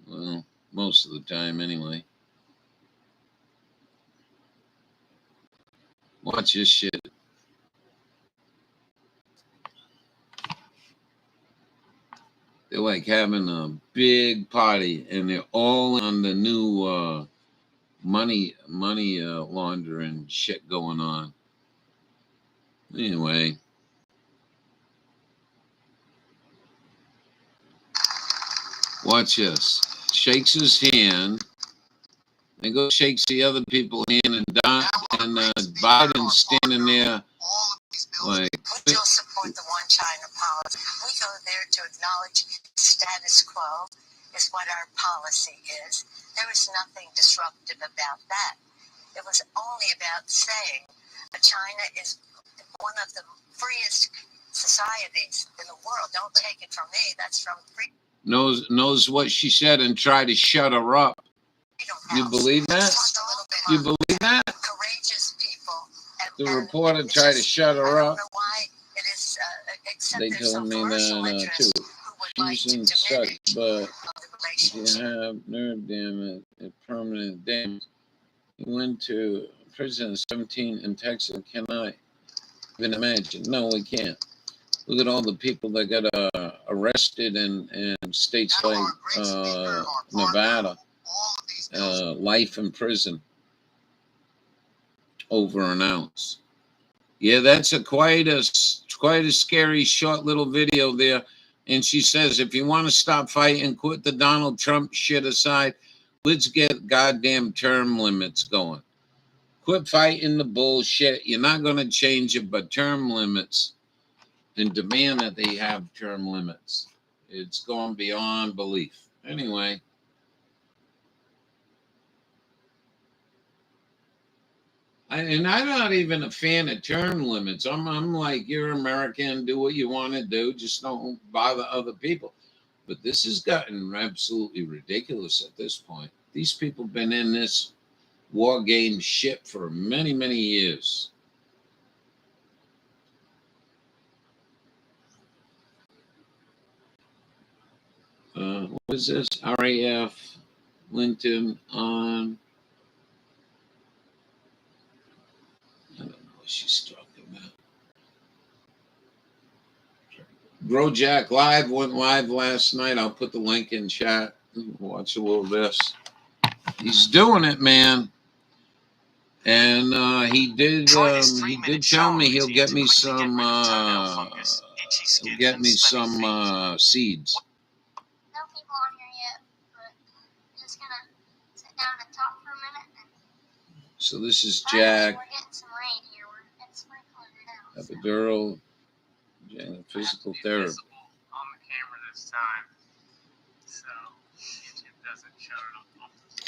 Well, most of the time, anyway. Watch this shit. They're like having a big party, and they're all on the new money laundering shit going on. Anyway, watch this. Shakes his hand, and goes shakes the other people's hand, and Biden's standing there like. we still support the One China policy. We go there to acknowledge status quo is what our policy is. There was nothing disruptive about that. It was only about saying that China is one of the freest societies in the world. Don't take it from me. That's from freedom. Knows what she said and tried to shut her up. You believe that? You believe that? Courageous people. The reporter tried to shut her up. I don't know why it is, They told me that too. She's in such, but you have nerve damage and permanent damage. He went to prison at 17 in Texas. Cannot even imagine. No, we can't. Look at all the people that got arrested in states like Nevada. Life in prison over an ounce. Yeah, that's quite a scary short little video there. And she says, if you want to stop fighting, quit the Donald Trump shit aside. Let's get goddamn term limits going. Quit fighting the bullshit. You're not going to change it, but term limits, and demand that they have term limits. It's going beyond belief. Anyway. And I'm not even a fan of term limits. I'm like, you're American, do what you want to do, just don't bother other people. But this has gotten absolutely ridiculous at this point. These people have been in this war game shit for many, many years. What is this? RAF Linton on. I don't know what she's talking about. Brojack Live went live last night. I'll put the link in chat. Watch a little of this. He's doing it, man. And he did tell me he'll get me some seeds. No people on here yet, but I'm just gonna sit down and talk for a minute. So this is Jack. We're getting some rain here. It's sprinkling now. Epidural, physical therapy. On the camera this time, so YouTube doesn't shut it off.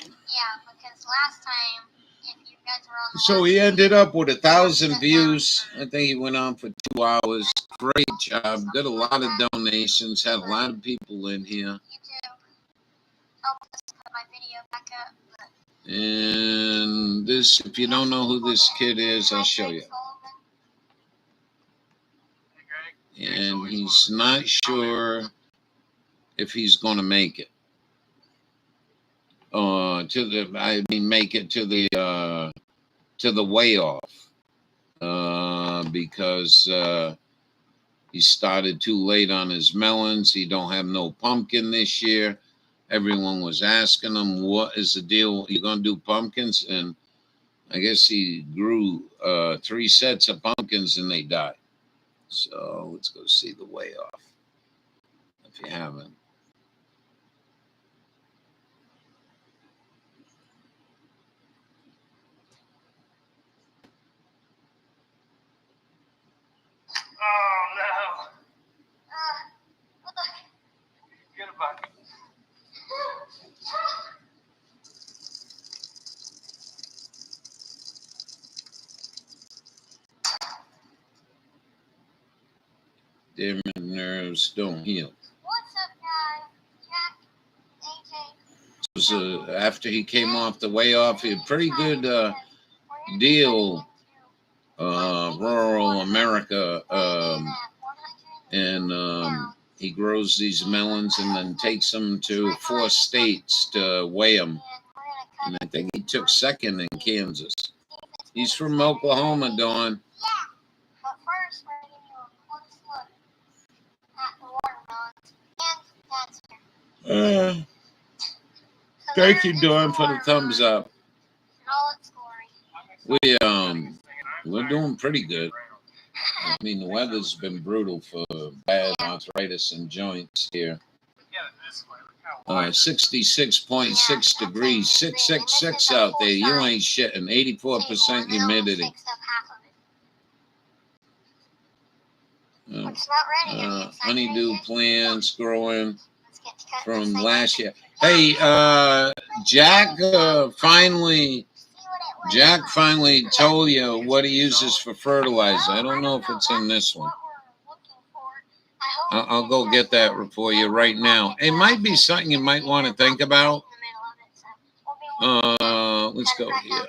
Yeah, because last time, if you guys were on the So he ended up with 1,000 views. I think he went on for 2 hours. Great job. Got a lot of donations. Had a lot of people in here. YouTube helped us put my video back up. And this, if you don't know who this kid is, I'll show you. And he's not sure if he's going to make it. Make it to the way off. Because he started too late on his melons. He don't have no pumpkin this year. Everyone was asking him, what is the deal? You going to do pumpkins? And I guess he grew 3 sets of pumpkins and they died. So let's go see the way off. If you haven't. Oh no! Look. Get a bucket. Their nerves don't heal. What's up, guys? Jack, AJ. So after he came off the way off, he had a pretty good deal, rural America, and he grows these melons and then takes them to 4 states to weigh them. And I think he took 2nd in Kansas. He's from Oklahoma, Dawn. Yeah, but first we're gonna give you a close look at the watermelons and that's here. Thank you, Dawn, for the thumbs up. In all its glory. We're doing pretty good. I mean, the weather's been brutal for bad arthritis and joints here. 66.6 degrees, 666 out there. You ain't shitting. 84% humidity. Honeydew plants growing from last year. Hey, Jack finally told you what he uses for fertilizer. I don't know if it's in this one. I'll go get that for you right now. It might be something you might want to think about. Let's go here.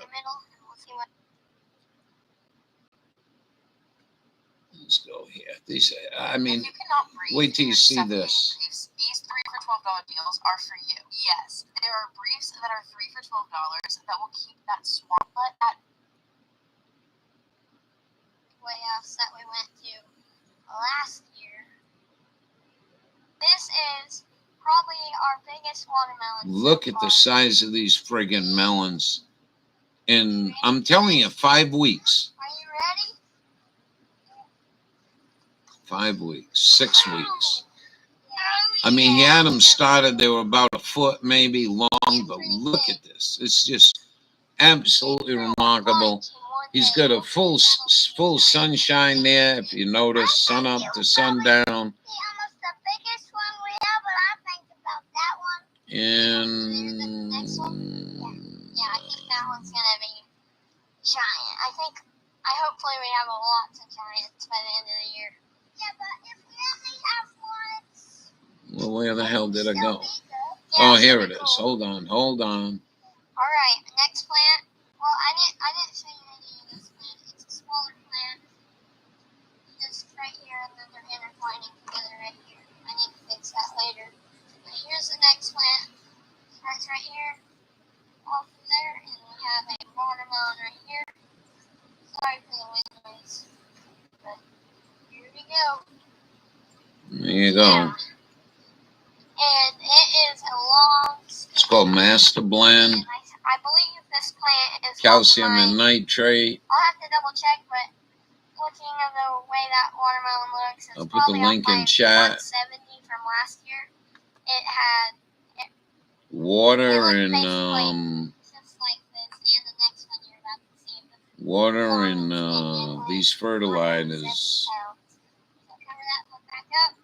Let's go here. These, I mean, wait till you see this. These 3 for $12 deals are for you. Yes, there are briefs that are 3 for $12 that will keep that swamplet at way else that we went to last year. This is probably our biggest watermelon. Look at the size of these friggin' melons. And I'm telling you, 5 weeks. Are you ready? 5 weeks, 6 weeks. I mean, he had them started, they were about a foot maybe long, but look at this. It's just absolutely remarkable. He's got a full sunshine there, if you notice, sun up to sundown. Almost the biggest one we have, but I think about that one. And Yeah, I think that one's gonna be giant. I hopefully we have lots of giants by the end of the year. Yeah, but if we only have one. Well, where the hell did I go? Yeah, Oh, here it is. cool. Hold on. All right, next plant. Well, I didn't show you any of this plant. It's a smaller plant. Just right here, and then they're intertwining together right here. I need to fix that later. But here's the next plant. Starts right here, off from there, and we have a watermelon right here. Sorry for the wind noise, but here we go. There you go. Yeah. And it is a long. It's called Master Blend. And I believe this plant is Calcium and nitrate. I'll have to double check, but looking at the way that watermelon looks, it's I'll put the link in chat. 170 from last year. It had Water and just like this, and the next one you're about to see. water and these fertilizers. So cover that, look back up.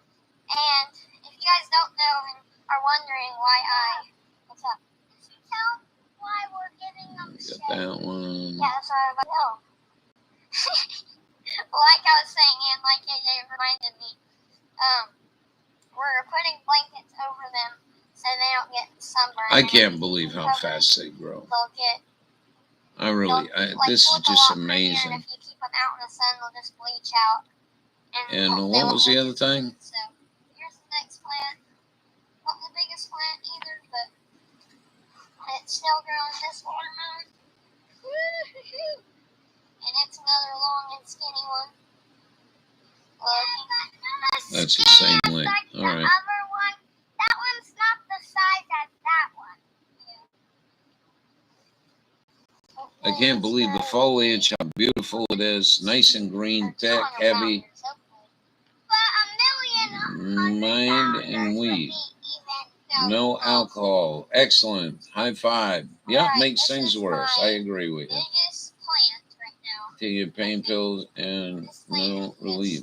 And if you guys don't know and are wondering what's up? Tell why we're giving them Got that one. Yeah, that's what I was about to know. Like I was saying, and like AJ reminded me, we're putting blankets over them so they don't get sunburned. I can't believe how fast they grow. They'll get. This is just amazing. If you keep them out in the sun, they'll just bleach out. And what was the other thing? So here's the next plant. Not the biggest plant either, but it's still growing this watermelon. And it's another long and skinny one. That's the same length. All right. That one's not the size as that one. I can't believe the foliage, how beautiful it is. Nice and green, thick, heavy. Mind and weed. No alcohol. Excellent. High five. Yeah, makes things worse. I agree with you. Biggest plant right now. Take your pain pills and no relief.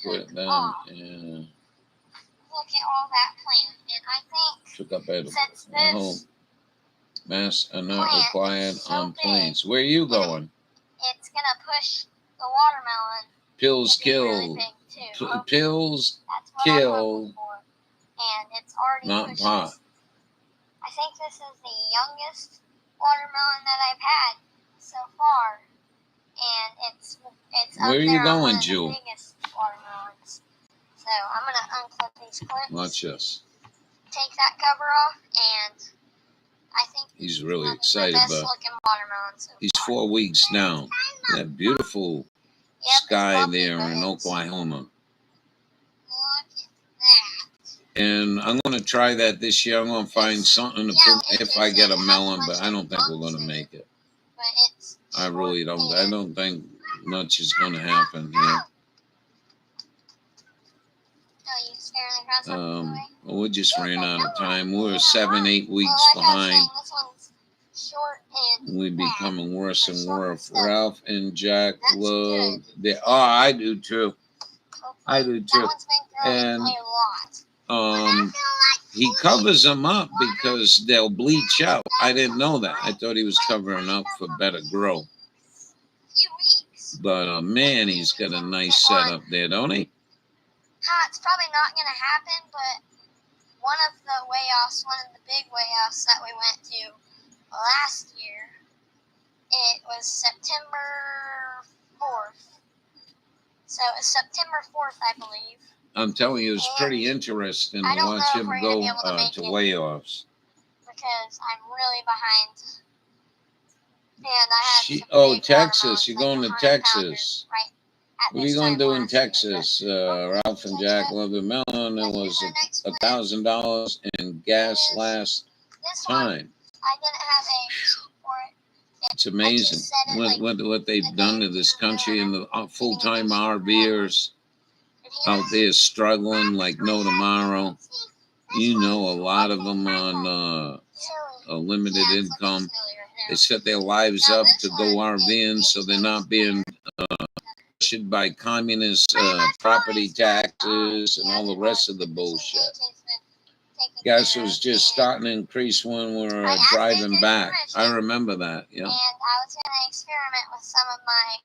Put it down and Look at all that plant, and I think took up edible. since I hope this masks are not required so on big, planes. Where are you going? it's gonna push the watermelon. Pills to be really kill. big, too. Hopefully, Pills that's what I'm kill. hoping for. And it's already Not pushes. pot. I think this is the youngest watermelon that I've had so far, and it's up Where are you there on going, one of the Jewel? biggest watermelons. So I'm gonna unclip these clips, Watch this. take that cover off, and I think He's really this is excited the best about. looking watermelon so He's far. 4 weeks now. That beautiful Yep, it's sky bumpy, there but in it's- Oklahoma. Look at that. And I'm going to try that this year. I'm going to find something to put if I get a melon, but I don't think we're going to make it. But it's I really don't. short I and- don't think much is going to happen here. Oh, you scaring the grasshoppers away? We just ran out of time. We're 7-8 weeks Well, like I was behind. saying, this one's short and We're becoming worse and worse. Ralph and Jack That's love the. Oh, I do too. I do That too. one's been growing And, a lot. But I feel like He covers them up because they'll bleach out. I didn't know that. I thought he was covering up for better growth. few weeks. But man, he's got a nice setup there, don't he? It's probably not going to happen, but one of the big weigh-offs that we went to last year, it was September 4th. So it's September 4th, I believe. I'm telling you, it's pretty interesting to I don't watch know if him we're go gonna be able to make to it. weigh-offs. Because I'm really behind. And I had some Oh, big Texas. watermelons, You're like going to 100 Texas. pounders, right at What are you this going to time do in last year, Texas? Ralph and Jack love the melon. It was $1,000 in gas last This one, time. I didn't have a sheet for it. It's amazing what they've done to this country and the full-time RVers out there struggling like no tomorrow. You know, a lot of them on a limited income. They set their lives up to go RVing, so they're not being pressured by communist property taxes and all the rest of the bullshit. Gas was just starting to increase when we were driving back. I remember that, yeah. And I was going to experiment with some of my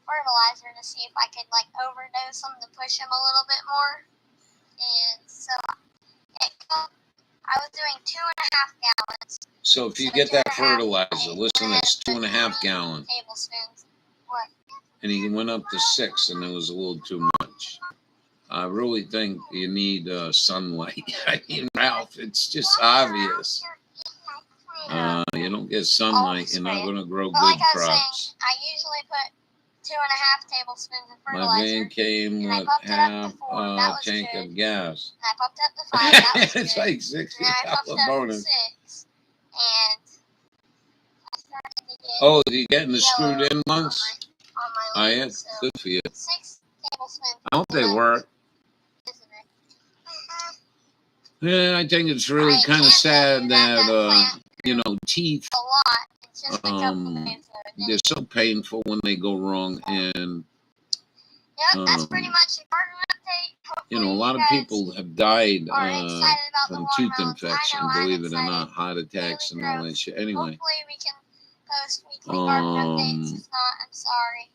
fertilizer to see if I could like overdose them to push them a little bit more. And so I was doing 2.5 gallons. So if you get that fertilizer, listen, that's 2.5 gallons. Tablespoons. What? And he went up to 6, and it was a little too much. I really think you need sunlight. I mean, Ralph, it's just obvious. You don't get sunlight, you're not going to grow But good like I was crops. saying, I usually put 2.5 tablespoons of My fertilizer. van came And I with pumped it up half to 4. a That was tank good. of gas. And I pumped up to 5. That was It's good. like $60 And then I pumped up to bonus. 6. And I started to get Oh, you getting the yellow screwed-in on ones? my I am. leaves. So Good for you. 6 tablespoons. I hope they work. Isn't it? Yeah, I think it's really I kind of can't sad do that, plant you know, teeth, a lot. It's just a couple days though. they're so painful when they go wrong. And, Yep, that's pretty much the garden update. you know, a Hopefully lot you of guys people have died are excited about the from tooth watermelons. infection, I know, I'm believe it or excited. not, heart attacks and all that shit. Anyway, Hopefully we can post weekly garden updates. If not, I'm sorry.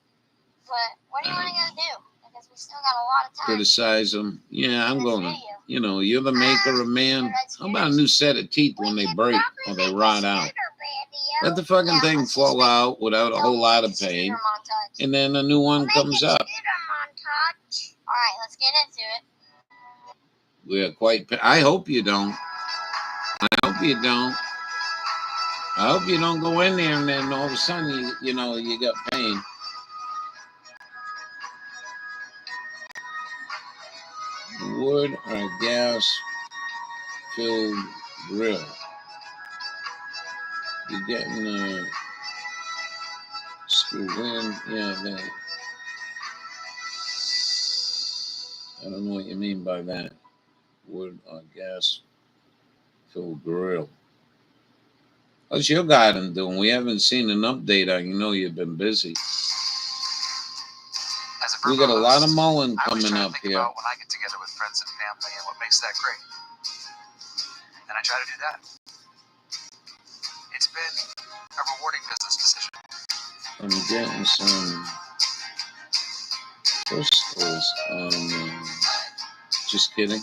But what do you want to go do? Because we still got a lot of time. criticize them. Yeah, I'm in this going to. video. You know, you're the maker of man. How about a new set of teeth when they break or they rot out? Let the fucking thing fall out without a whole lot of pain, and then a new one comes up. Alright, let's get into it. We're quite. I hope you don't. I hope you don't. I hope you don't go in there and then all of a sudden you know you got pain. Wood or gas filled grill. You're getting screwed in. Yeah, that. I don't know what you mean by that. Wood or gas filled grill. What's your garden doing? We haven't seen an update on. You know you've been busy. We got a lot of mullein coming up here. About when I get together with friends and family and what makes that great. And I try to do that. It's been a rewarding business decision. I'm getting some crystals. Just kidding.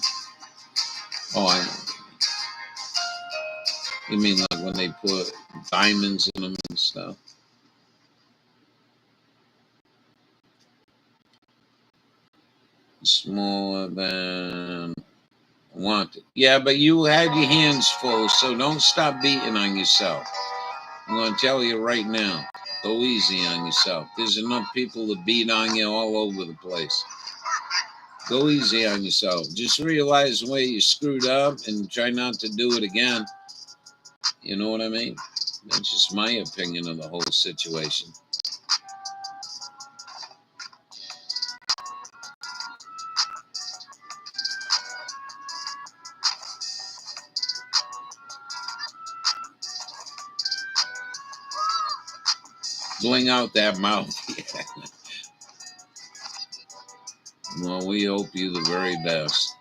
Oh, I know. You mean like when they put diamonds in them and stuff? Smaller than wanted. Yeah, but you had your hands full, so don't stop beating on yourself. I'm going to tell you right now, go easy on yourself. There's enough people to beat on you all over the place. Go easy on yourself. Just realize where you screwed up and try not to do it again. You know what I mean? That's just my opinion of the whole situation. Bling out that mouth. Well, we hope you the very best.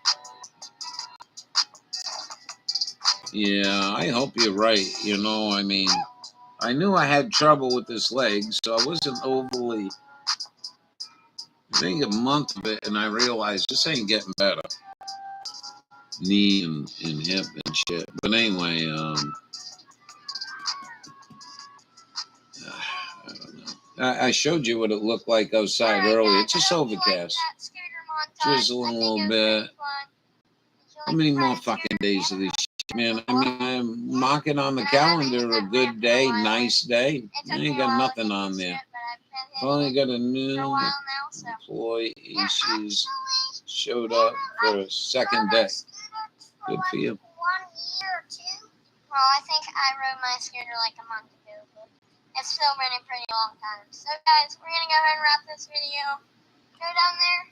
Yeah, I hope you're right. You know, I mean, I knew I had trouble with this leg, so I wasn't overly. I think a month of it, and I realized this ain't getting better. Knee and hip and shit. But anyway, I don't know. I showed you what it looked like outside earlier. It's just overcast. Drizzling a little bit. How many more fucking days of this shit, man? I mean, I'm marking on the calendar a good day, nice day. I ain't got nothing on there. Finally got a new employee. She's showed up for a second day. Good for you. 1 year or 2? Well, I think I rode my scooter like a month ago, but it's still been a pretty long time. So, guys, we're going to go ahead and wrap this video. Go down there,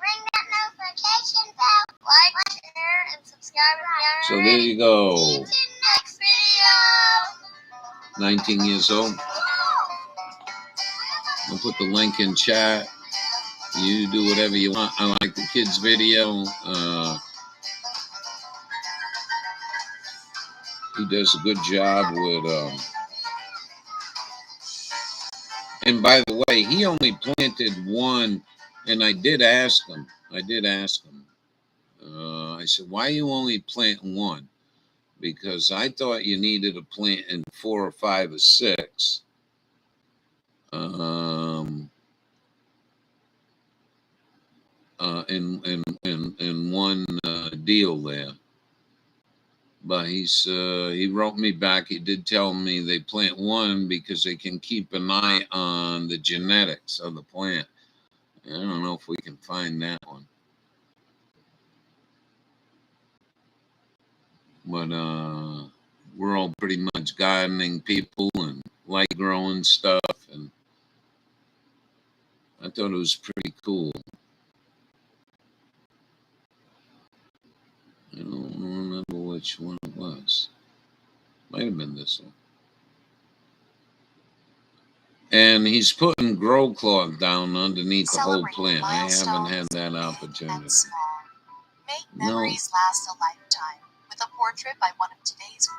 ring that notification bell, like, share, and subscribe if you haven't So already. there you go. See you in the next video. 19 years old. I'll put the link in chat. You do whatever you want. I like the kids' video. He does a good job with And by the way, he only planted one, and I did ask him. I said, why you only plant one? Because I thought you needed to plant in 4 or 5 or 6. In one deal there. But he wrote me back. He did tell me they plant one because they can keep an eye on the genetics of the plant. I don't know if we can find that one. But we're all pretty much gardening people and like growing stuff, and I thought it was pretty cool. I don't remember which one it was. Might have been this one. And he's putting grow cloth down underneath the whole plant. I haven't had that opportunity. Make memories last a lifetime with a portrait by one of today's.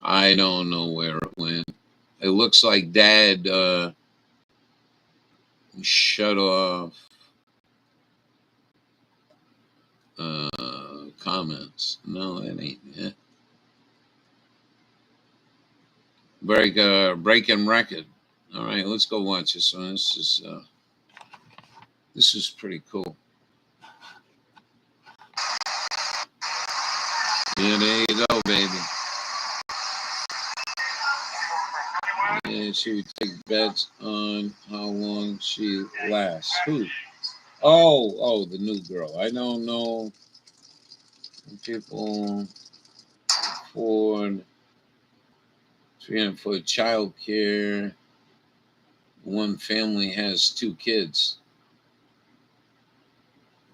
I don't know where it went. It looks like Dad shut off comments. No, that ain't it. Breaking record. All right, let's go watch this one. This is pretty cool. Yeah, there you go, baby. And she would take bets on how long she lasts. Who? Oh, the new girl. I don't know. People afford 300 for child care. One family has 2 kids.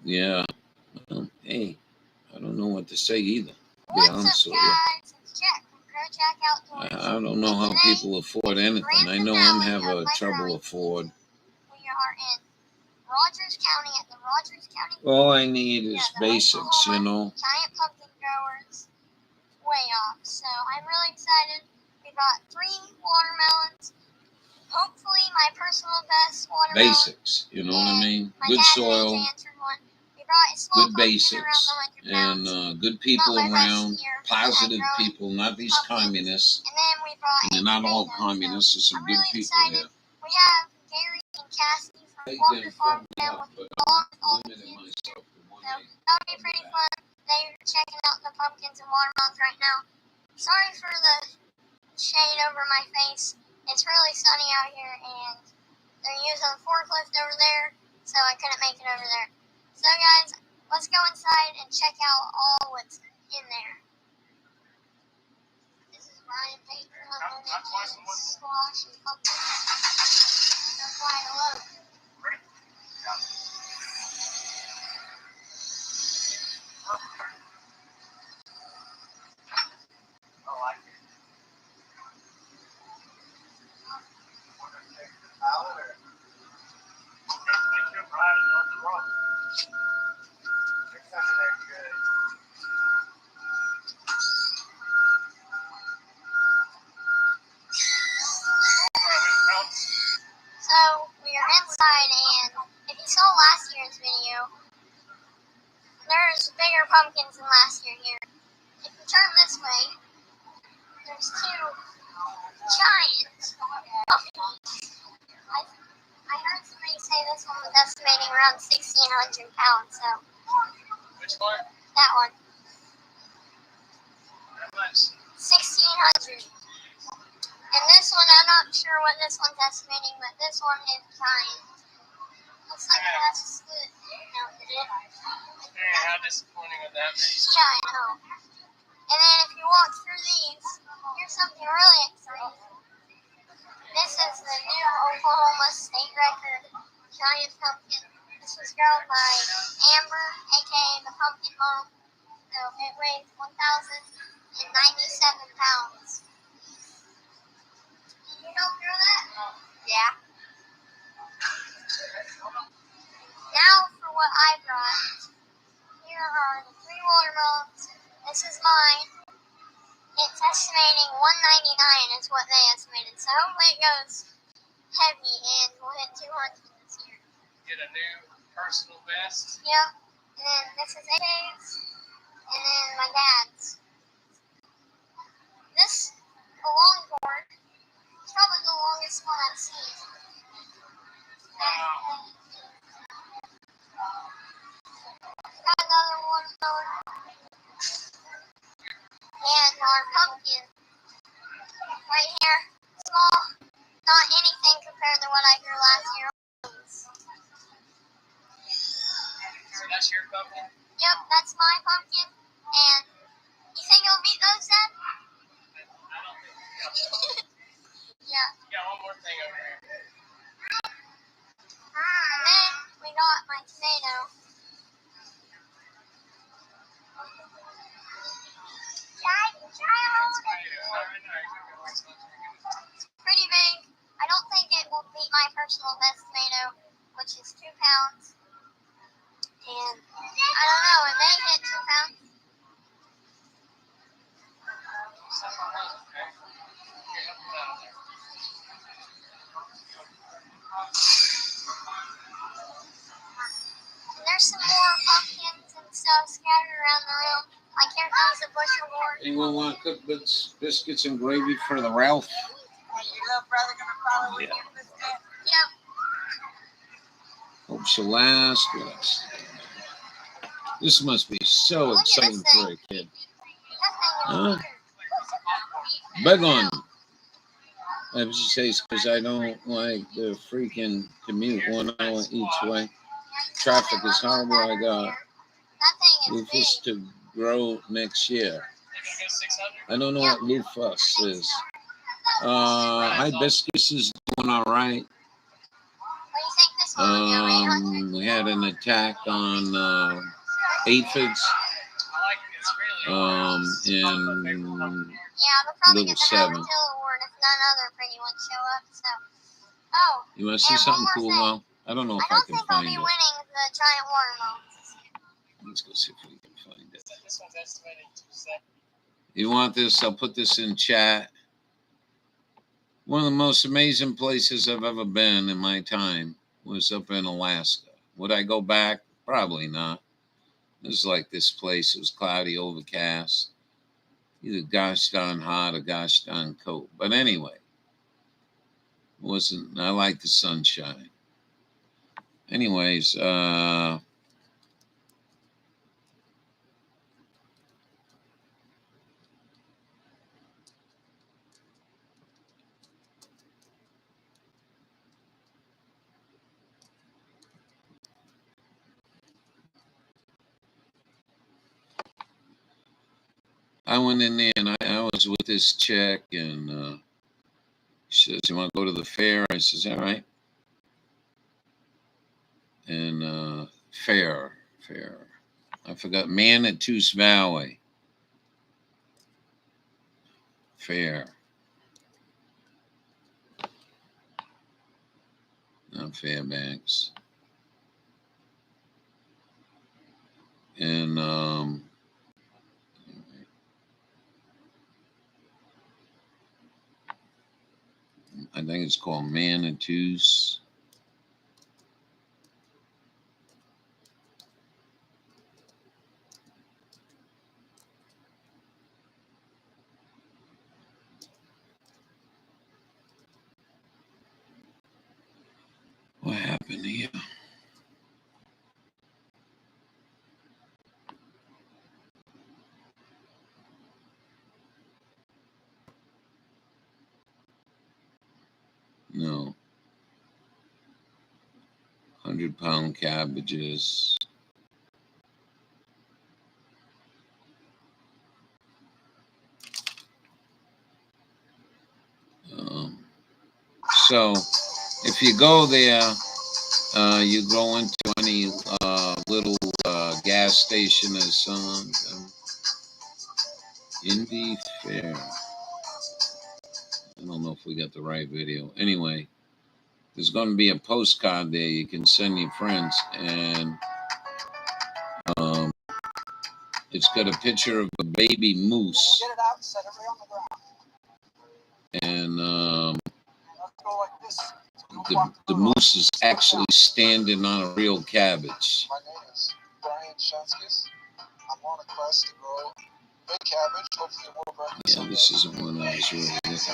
Yeah. Hey, I don't know what to say either. To be honest with you. I don't know how people afford anything. I know I'm having trouble afford. We are in Rogers County at the Rogers County. All I need is basics, you know. Giant pumpkin growers, way off. So I'm really excited. We got 3 watermelons. Hopefully, my personal best watermelon. Basics, you know what I mean? Good soil, good basics, and good people around, positive people, not these communists. And then we brought. And they're not all communists. There's some good people here. We have Gary and Cassidy from Walker Farm Family, along with all the kids. So that'll be pretty fun. They're checking out the pumpkins and watermelons right now. Sorry for the shade over my face. It's really sunny out here, and they're using a forklift over there, so I couldn't make it over there. So guys, let's go inside and check out all what's in there. This is Brian Paper, squash and pumpkin. They're quite low. So we are inside, and if you saw last year's video, there's bigger pumpkins than last year here. If you turn this way, there's 2 giant pumpkins. I heard somebody say this one was estimating around 1,600 pounds. So Which one? that one, How much? 1,600. And this one, I'm not sure what this one's estimating, but this one is giant. Looks like it has a split. How disappointing would that be? Yeah, I know. And then if you walk through these, here's something really exciting. This is the new Oklahoma state record giant pumpkin. This was grown by Amber, aka the Pumpkin Mom. So it weighs 1,097 pounds. You don't know that? Yeah. Now for what I brought. Here are the 3 watermelons. This is mine. it's estimating 199 is what they estimated. So hopefully it goes heavy and we'll hit 200 this year. Get a new personal best. Yep. And then this is AJ's. And then my dad's. This longboard is probably the longest one I've seen. Wow. Got another one going. And our pumpkin. Right here. Small. Not anything compared to what I grew last year. So that's your pumpkin? Yep, that's my pumpkin. And you think it'll beat those, Dad? I don't think Yeah. you got one more thing over here. And then we got my tomato. Pretty big. I don't think it will beat my personal best tomato, which is 2 pounds. And I don't know, it may hit 2 pounds. And there's some more pumpkins and stuff scattered around the room. Like here comes the bushel board. Anyone want to cook biscuits and gravy for the Ralph? Your little brother gonna follow in your footsteps? Yep. Hope she'll last. Yes. This must be so exciting for a kid. Huh? Beg on. I have to say, because I don't like the freaking commute 1 hour each way. Traffic is horrible. I got That thing is Lufus big. to grow next year. You're gonna go 600? I don't know what Lufus is. Hibiscus is doing all right. What do you think this one will go? 800? We had an attack on aphids I like it. It's really in Yeah, we'll probably Little get the 7. Howard Till Award if none other pretty ones show up. So, oh, You want to see and something one cool more now? I don't know I if I don't can think I'll find be it. winning the giant watermelon. Let's go see if we can find it. This one's estimated 270. You want this? I'll put this in chat. One of the most amazing places I've ever been in my time was up in Alaska. Would I go back? Probably not. It was like this place. It was cloudy, overcast. Either gosh darn hot or gosh darn cold. But anyway, I like the sunshine. Anyways, I went in there and I was with this chick and she says, "You want to go to the fair?" I says, "All right." And fair. I forgot Manitou Valley. Fair. Not Fairbanks. And I think it's called Manitous. What happened here? No. 100-pound cabbages. So if you go there, you go into any little gas station or something. Indy Fair. I don't know if we got the right video. Anyway, there's going to be a postcard there you can send your friends, and It's got a picture of a baby moose. We'll get it out and set it right on the ground. And Let's go like this. So the moose is actually standing on a real cabbage. My name is Brian Shunskis. I'm on a quest to grow big cabbage, hopefully a world record Yeah, someday. this isn't what I was really looking for.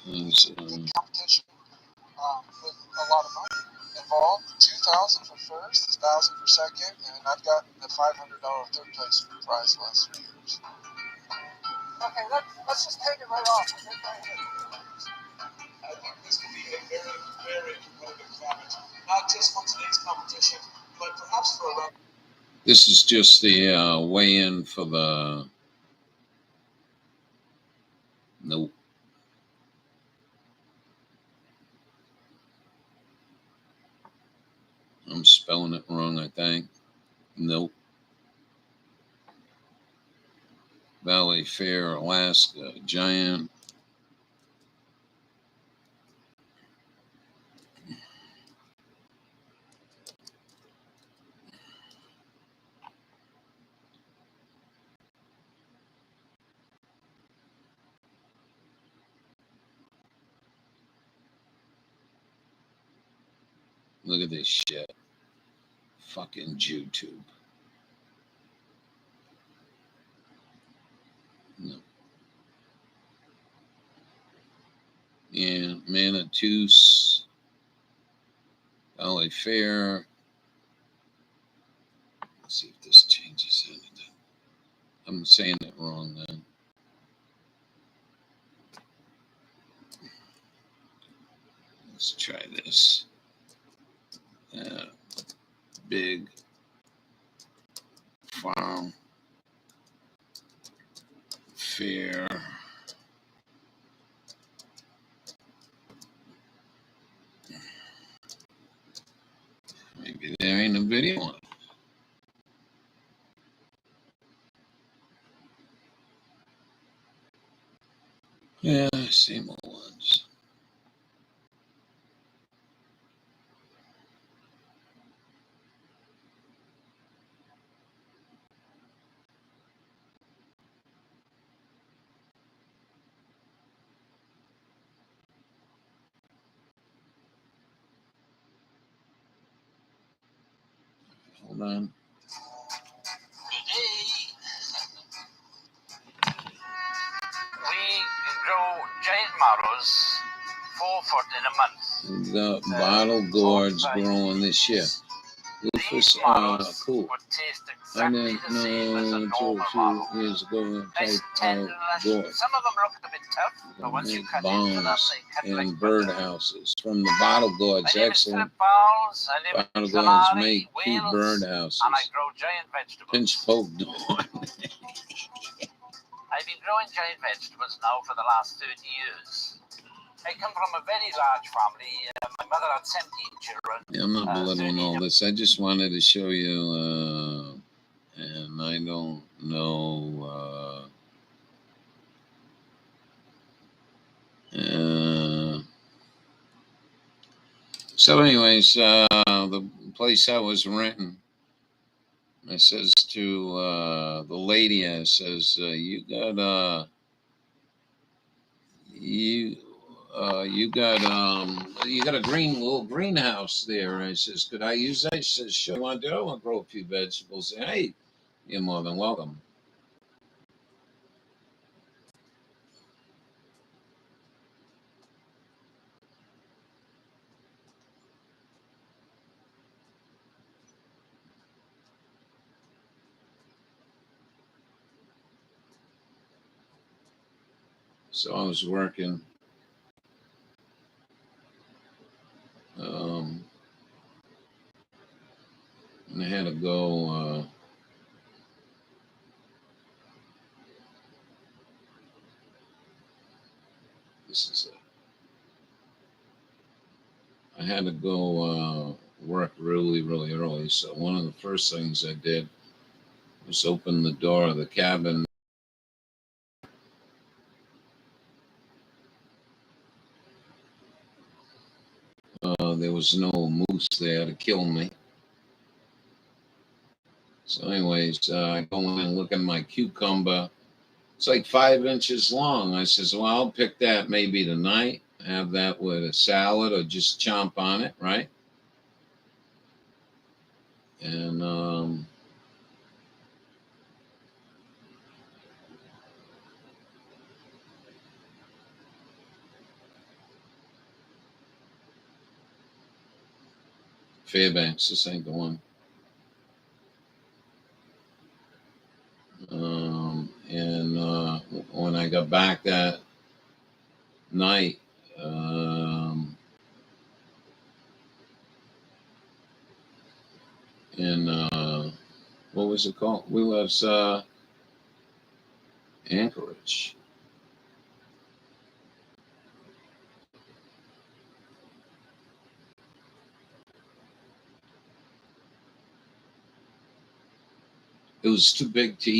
There's, Competition with a lot of money involved. 2,000 for first, 1,000 for second, and I've gotten the $500 third place prize the last 3 years. Okay, let's just take it right off. I think this will be a very, very competitive cabbage, not just for today's competition, but perhaps for a record. this is just the weigh-in for the. Nope. I'm spelling it wrong, I think. Nope. Valley Fair, Alaska, giant. Look at this shit. Fucking YouTube. No. Yeah, Manitou, Valley Fair. Let's see if this changes anything. I'm saying it wrong then. Let's try this. Big farm fair. Maybe there ain't a video on it. Yeah, same old ones. Hold on. Good day. We grow giant marrows 4 foot in a month. We've got bottle gourds growing this year. Rufus, cool. I didn't know until a few years ago type of gourd. Some of them look a bit tough, but once you cut into them, Bombs they cut like and birdhouses from the bottle gourds. My name is Excellent. Philip Bowles. I live Bottle in gourds Killarney, make two Wales, birdhouses. and I grow giant vegetables. Pinch poke dawn. I've been growing giant vegetables now for the last 30 years. I come from a very large family. My mother had 17 children. Yeah, I'm not belittling all this. I just wanted to show you, and I don't know. So, anyways, the place I was renting, I says to the lady, I says, you got a little greenhouse there. I says, could I use that? She says, sure. I want to do it. I want to grow a few vegetables. Hey, you're more than welcome. So I was working. And I had to go. This is it. I had to go work really, really early. So one of the first things I did was open the door of the cabin. there was no moose there to kill me. So anyways, I go in and look at my cucumber. It's like 5 inches long. I says, well, I'll pick that maybe tonight, have that with a salad or just chomp on it, right? And Fairbanks, this ain't the one. And when I got back that night, in what was it called? We was Anchorage. It was too big to eat.